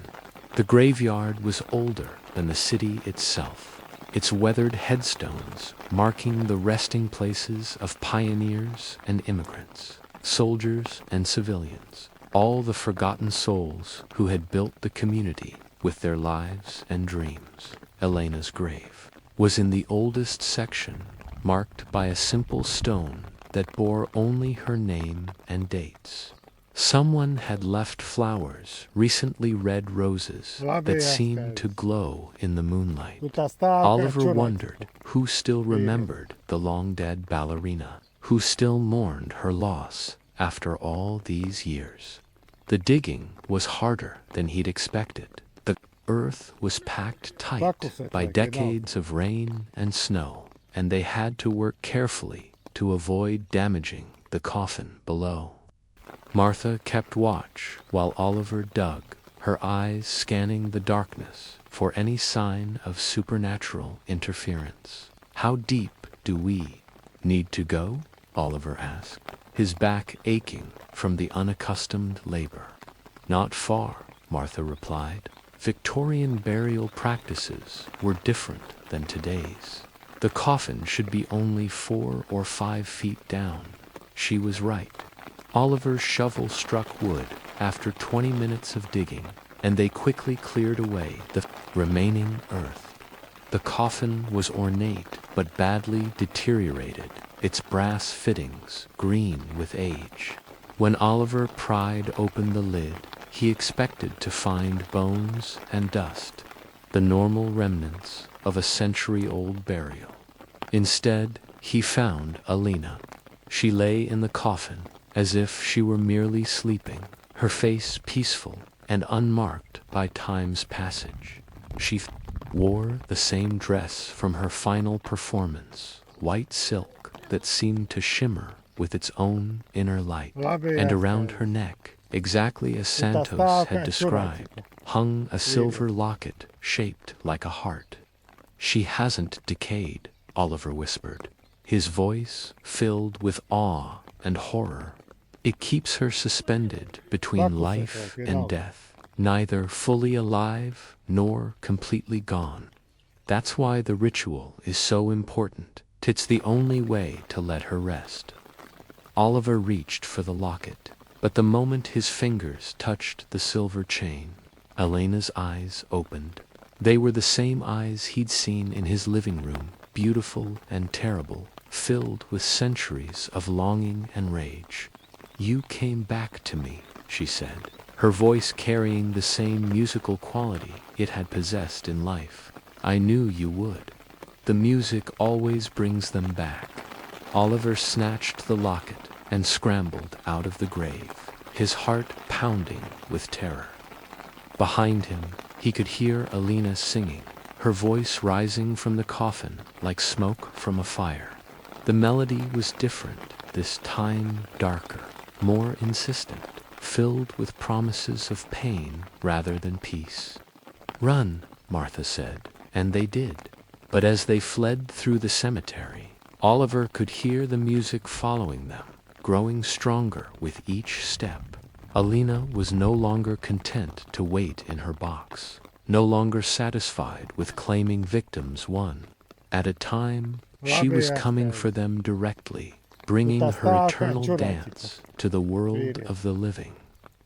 Speaker 1: The graveyard was older than the city itself, its weathered headstones marking the resting places of pioneers and immigrants, soldiers and civilians, all the forgotten souls who had built the community with their lives and dreams. Elena's grave was in the oldest section, marked by a simple stone that bore only her name and dates. Someone had left flowers, recently red roses, that seemed to glow in the moonlight. Oliver wondered who still remembered the long-dead ballerina, who still mourned her loss after all these years. The digging was harder than he'd expected. The earth was packed tight by decades of rain and snow, and they had to work carefully to avoid damaging the coffin below. Martha kept watch while Oliver dug, her eyes scanning the darkness for any sign of supernatural interference. "How deep do we need to go?" Oliver asked, his back aching from the unaccustomed labor. "Not far," Martha replied. Victorian burial practices were different than today's. The coffin should be only 4 or 5 feet down. She was right. Oliver's shovel struck wood after 20 minutes of digging, and they quickly cleared away the remaining earth. The coffin was ornate but badly deteriorated, its brass fittings green with age. When Oliver pried open the lid, he expected to find bones and dust, the normal remnants of a century-old burial. Instead, he found Alina. She lay in the coffin as if she were merely sleeping, her face peaceful and unmarked by time's passage. She wore the same dress from her final performance, white silk that seemed to shimmer with its own inner light, and around her neck, exactly as Santos had described, hung a silver locket shaped like a heart. "She hasn't decayed," Oliver whispered, his voice filled with awe and horror. "It keeps her suspended between life and death, neither fully alive nor completely gone. That's why the ritual is so important. It's the only way to let her rest." Oliver reached for the locket, but the moment his fingers touched the silver chain, Elena's eyes opened. They were the same eyes he'd seen in his living room, beautiful and terrible, filled with centuries of longing and rage. "You came back to me," she said, her voice carrying the same musical quality it had possessed in life. "I knew you would. The music always brings them back." Oliver snatched the locket and scrambled out of the grave, his heart pounding with terror. Behind him, he could hear Alina singing, her voice rising from the coffin like smoke from a fire. The melody was different, this time darker, more insistent, filled with promises of pain rather than peace. "Run," Martha said, and they did. But as they fled through the cemetery, Oliver could hear the music following them, growing stronger with each step. Alina was no longer content to wait in her box, no longer satisfied with claiming victims one at a time. She was coming for them directly, bringing her eternal dance to the world of the living.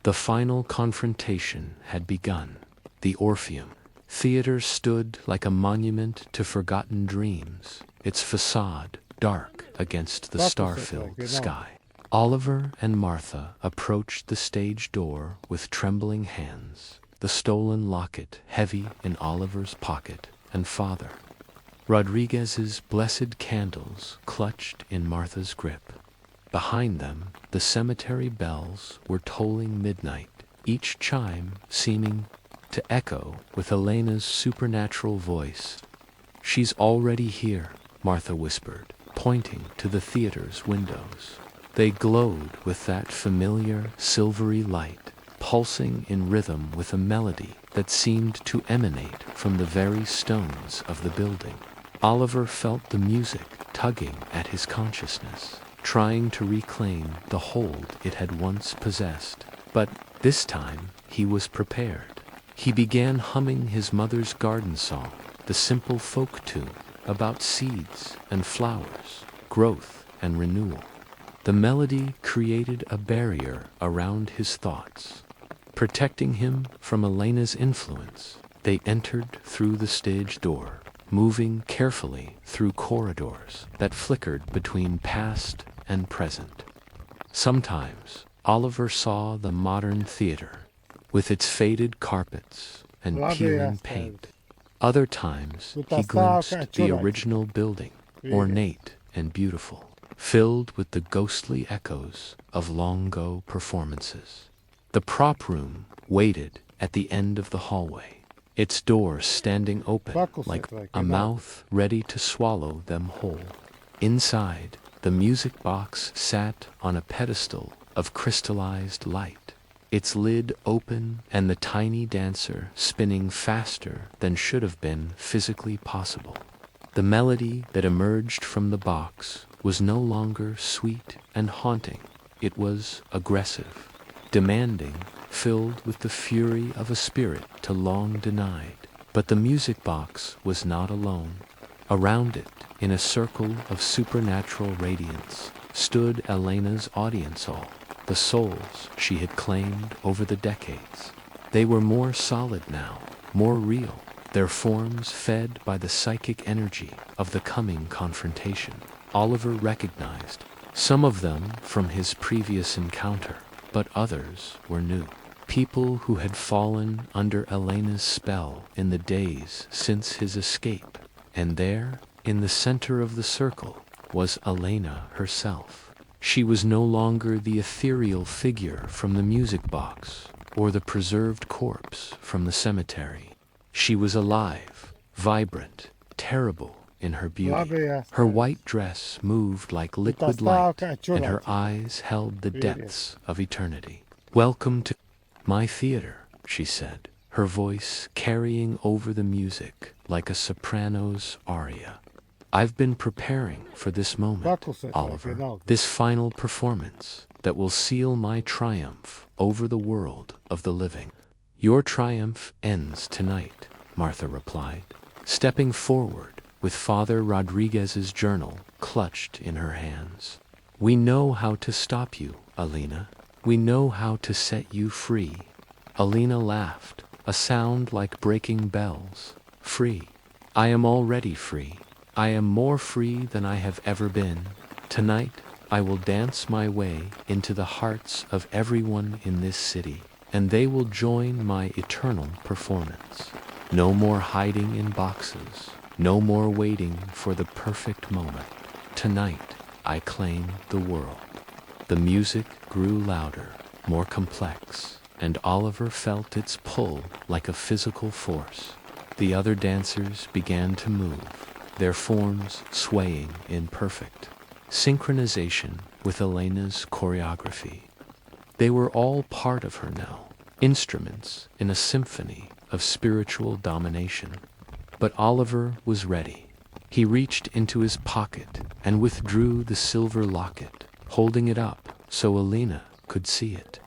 Speaker 1: The final confrontation had begun. The Orpheum Theater stood like a monument to forgotten dreams, its facade dark against the star-filled sky. Oliver and Martha approached the stage door with trembling hands, the stolen locket heavy in Oliver's pocket, and Father Rodriguez's blessed candles clutched in Martha's grip. Behind them, the cemetery bells were tolling midnight, each chime seeming to echo with Elena's supernatural voice. "She's already here," Martha whispered, pointing to the theater's windows. They glowed with that familiar silvery light, pulsing in rhythm with a melody that seemed to emanate from the very stones of the building. Oliver felt the music tugging at his consciousness, trying to reclaim the hold it had once possessed. But this time he was prepared. He began humming his mother's garden song, the simple folk tune about seeds and flowers, growth and renewal. The melody created a barrier around his thoughts, protecting him from Elena's influence. They entered through the stage door, moving carefully through corridors that flickered between past and present. Sometimes Oliver saw the modern theater, with its faded carpets and peeling paint. Other times he glimpsed the original building, ornate and beautiful, filled with the ghostly echoes of long-ago performances. The prop room waited at the end of the hallway, its doors standing open like a mouth ready to swallow them whole. Inside, the music box sat on a pedestal of crystallized light, its lid open and the tiny dancer spinning faster than should have been physically possible. The melody that emerged from the box was no longer sweet and haunting. It was aggressive, demanding filled with the fury of a spirit too long denied. But the music box was not alone. Around it, in a circle of supernatural radiance, stood Elena's audience hall, the souls she had claimed over the decades. They were more solid now, more real, their forms fed by the psychic energy of the coming confrontation. Oliver recognized some of them from his previous encounter, but others were new. People who had fallen under Elena's spell in the days since his escape. And there, in the center of the circle, was Elena herself. She was no longer the ethereal figure from the music box or the preserved corpse from the cemetery. She was alive, vibrant, terrible in her beauty. Her white dress moved like liquid light, and her eyes held the depths of eternity. "Welcome to my theater," she said, her voice carrying over the music like a soprano's aria. "I've been preparing for this moment, Oliver, this final performance that will seal my triumph over the world of the living." "Your triumph ends tonight," Martha replied, stepping forward with Father Rodriguez's journal clutched in her hands. "We know how to stop you, Elena. We know how to set you free." Elena laughed, a sound like breaking bells. "Free? I am already free. I am more free than I have ever been. Tonight, I will dance my way into the hearts of everyone in this city, and they will join my eternal performance. No more hiding in boxes, no more waiting for the perfect moment. Tonight, I claim the world." The music grew louder, more complex, and Oliver felt its pull like a physical force. The other dancers began to move, their forms swaying in perfect synchronization with Elena's choreography. They were all part of her now, instruments in a symphony of spiritual domination. But Oliver was ready. He reached into his pocket and withdrew the silver locket, holding it up so Elena could see it.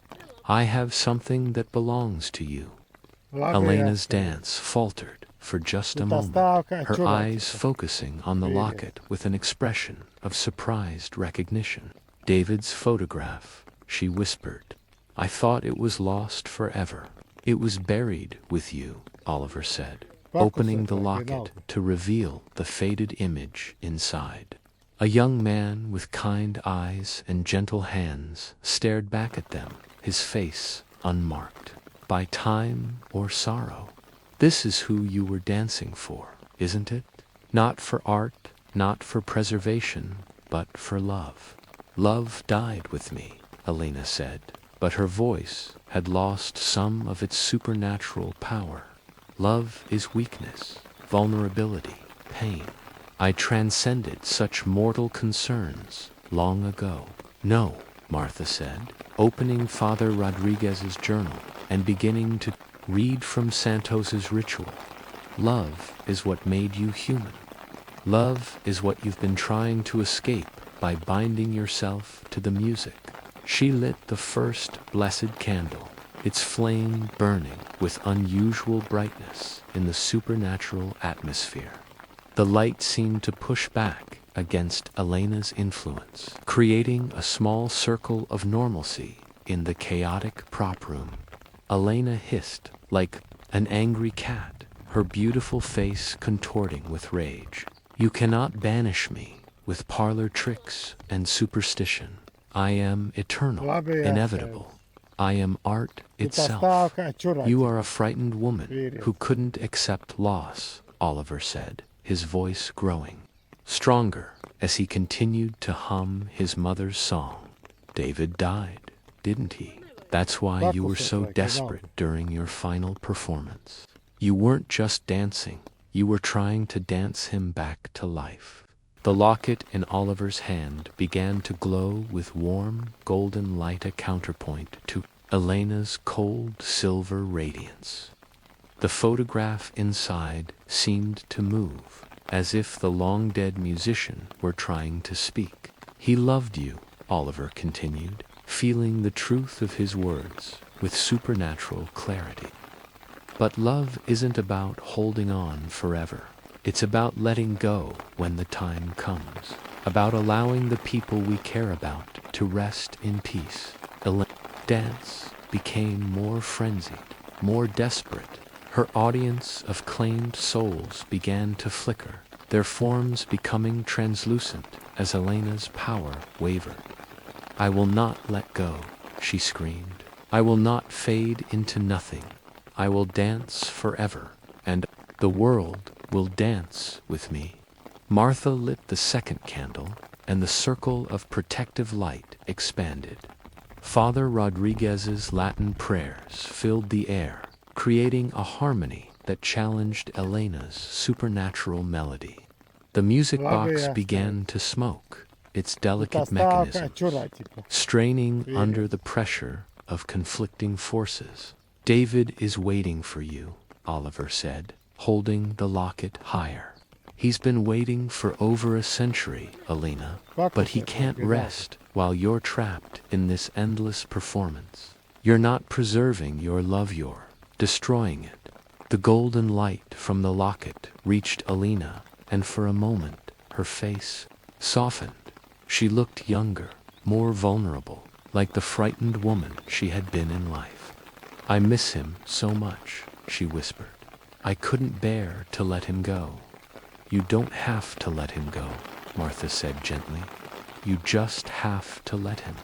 Speaker 1: "I have something that belongs to you." Elena's dance faltered for just a moment, her eyes focusing on the locket with an expression of surprised recognition. "David's photograph," she whispered. "I thought it was lost forever." "It was buried with you," Oliver said, opening the locket to reveal the faded image inside. A young man with kind eyes and gentle hands stared back at them, his face unmarked by time or sorrow. "This is who you were dancing for, isn't it? Not for art, not for preservation, but for love." "Love died with me," Elena said, but her voice had lost some of its supernatural power. "Love is weakness, vulnerability, pain. I transcended such mortal concerns long ago." "No," Martha said, opening Father Rodriguez's journal and beginning to read from Santos's ritual. "Love is what made you human. Love is what you've been trying to escape by binding yourself to the music." She lit the first blessed candle, its flame burning with unusual brightness in the supernatural atmosphere. The light seemed to push back against Elena's influence, creating a small circle of normalcy in the chaotic prop room. Elena hissed like an angry cat, her beautiful face contorting with rage. "You cannot banish me with parlor tricks and superstition. I am eternal, inevitable. I am art itself." "You are a frightened woman who couldn't accept loss," Oliver said, his voice growing stronger as he continued to hum his mother's song. "David died, didn't he? That's why you were so desperate during your final performance. You weren't just dancing, you were trying to dance him back to life." The locket in Oliver's hand began to glow with warm, golden light, a counterpoint to Elena's cold silver radiance. The photograph inside seemed to move, as if the long-dead musician were trying to speak. "He loved you," Oliver continued, feeling the truth of his words. with supernatural clarity. But love isn't about holding on forever. It's about letting go when the time comes, about allowing the people we care about to rest in peace. Elena's dance became more frenzied, more desperate. Her audience of claimed souls began to flicker, their forms becoming translucent as Elena's power wavered. "I will not let go," she screamed. "I will not fade into nothing. I will dance forever, and the world will dance with me." Martha lit the second candle, and the circle of protective light expanded. Father Rodriguez's Latin prayers filled the air, creating a harmony that challenged Elena's supernatural melody. The music box began to smoke, its delicate mechanisms straining under the pressure of conflicting forces. "David is waiting for you," Oliver said, holding the locket higher. "He's been waiting for over a century, Elena, but he can't rest while you're trapped in this endless performance. You're not preserving your love, you're destroying it." The golden light from the locket reached Elena, and for a moment her face softened. She looked younger, more vulnerable, like the frightened woman she had been in life. "I miss him so much," she whispered. "I couldn't bear to let him go." "You don't have to let him go," Martha said gently. "You just have to let him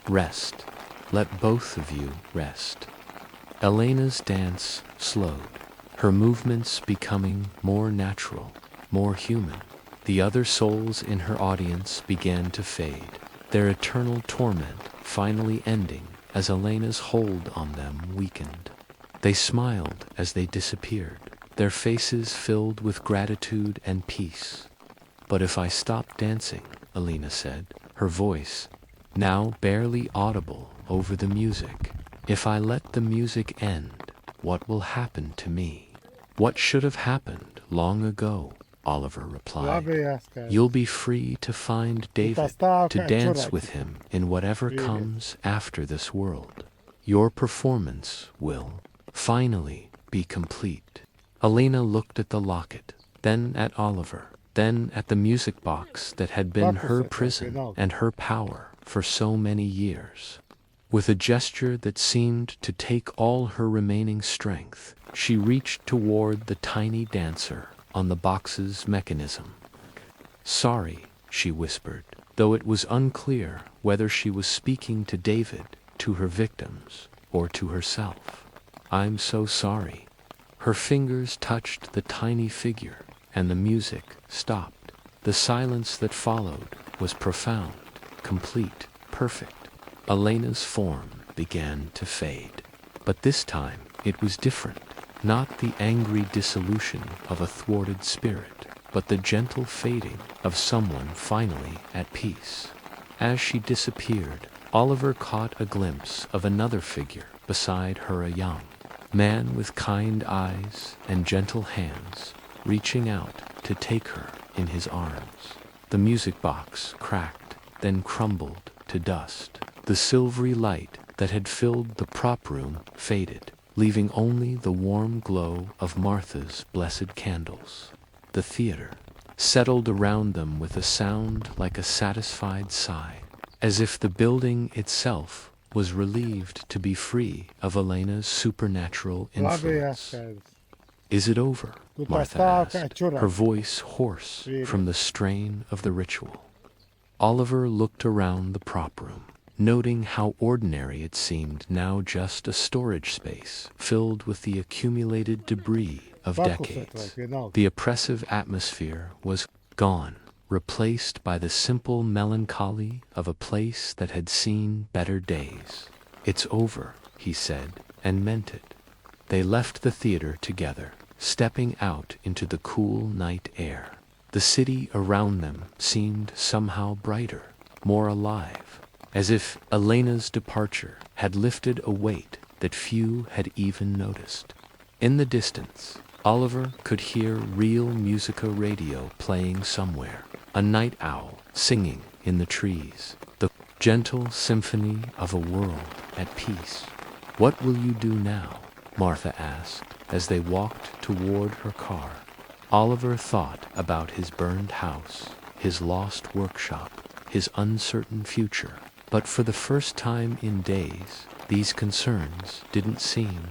Speaker 1: rest. Let both of you rest." Elena's dance slowed, her movements becoming more natural, more human. The other souls in her audience began to fade, their eternal torment finally ending as Elena's hold on them weakened. They smiled as they disappeared, their faces filled with gratitude and peace. "But if I stop dancing," Elena said, her voice now barely audible over the music, "if I let the music end, what will happen to me?" "What should have happened long ago," Oliver replied. "You'll be free to find David, to dance with him in whatever comes after this world. Your performance will finally be complete." Elena looked at the locket, then at Oliver, then at the music box that had been her prison and her power for so many years. With a gesture that seemed to take all her remaining strength, she reached toward the tiny dancer on the box's mechanism. "Sorry," she whispered, though it was unclear whether she was speaking to David, to her victims, or to herself. "I'm so sorry." Her fingers touched the tiny figure, and the music stopped. The silence that followed was profound, complete, perfect. Elena's form began to fade. But this time it was different. Not the angry dissolution of a thwarted spirit, but the gentle fading of someone finally at peace. As she disappeared, Oliver caught a glimpse of another figure beside her, a young man with kind eyes and gentle hands, reaching out to take her in his arms. The music box cracked, then crumbled to dust. The silvery light that had filled the prop room faded, leaving only the warm glow of Martha's blessed candles. The theater settled around them with a sound like a satisfied sigh, as if the building itself was relieved to be free of Elena's supernatural influence. "Is it over?" Martha asked, her voice hoarse from the strain of the ritual. Oliver looked around the prop room, noting how ordinary it seemed now, just a storage space filled with the accumulated debris of decades. The oppressive atmosphere was gone, replaced by the simple melancholy of a place that had seen better days. "It's over," he said, and meant it. They left the theater together, stepping out into the cool night air. The city around them seemed somehow brighter, more alive, as if Elena's departure had lifted a weight that few had even noticed. In the distance, Oliver could hear real Musica radio playing somewhere, a night owl singing in the trees, the gentle symphony of a world at peace. "What will you do now?" Martha asked as they walked toward her car. Oliver thought about his burned house, his lost workshop, his uncertain future. But for the first time in days, these concerns didn't seem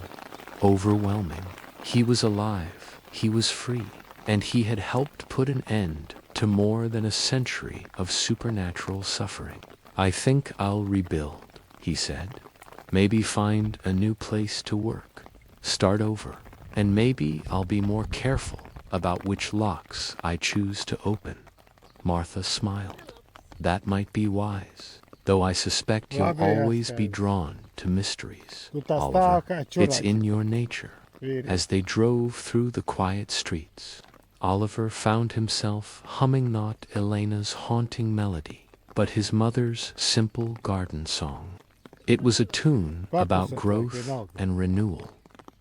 Speaker 1: overwhelming. He was alive, he was free, and he had helped put an end to more than a century of supernatural suffering. "I think I'll rebuild," he said. "Maybe find a new place to work, start over, and maybe I'll be more careful about which locks I choose to open." Martha smiled. "That might be wise, though I suspect you'll always be drawn to mysteries, Oliver. It's in your nature." As they drove through the quiet streets, Oliver found himself humming not Elena's haunting melody, but his mother's simple garden song. It was a tune about growth and renewal,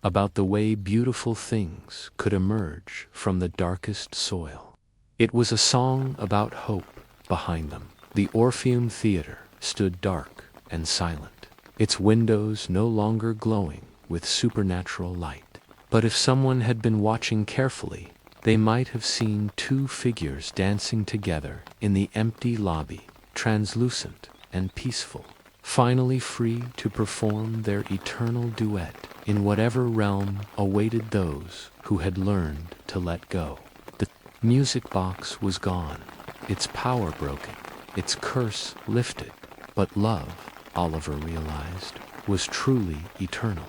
Speaker 1: about the way beautiful things could emerge from the darkest soil. It was a song about hope behind them. The Orpheum Theater stood dark and silent, its windows no longer glowing with supernatural light. But if someone had been watching carefully, they might have seen two figures dancing together in the empty lobby, translucent and peaceful, finally free to perform their eternal duet in whatever realm awaited those who had learned to let go. The music box was gone, its power broken, its curse lifted, but love, Oliver realized, was truly eternal.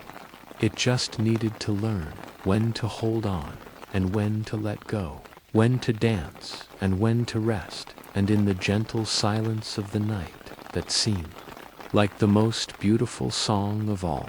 Speaker 1: It just needed to learn when to hold on and when to let go, when to dance and when to rest, and in the gentle silence of the night that seemed like the most beautiful song of all.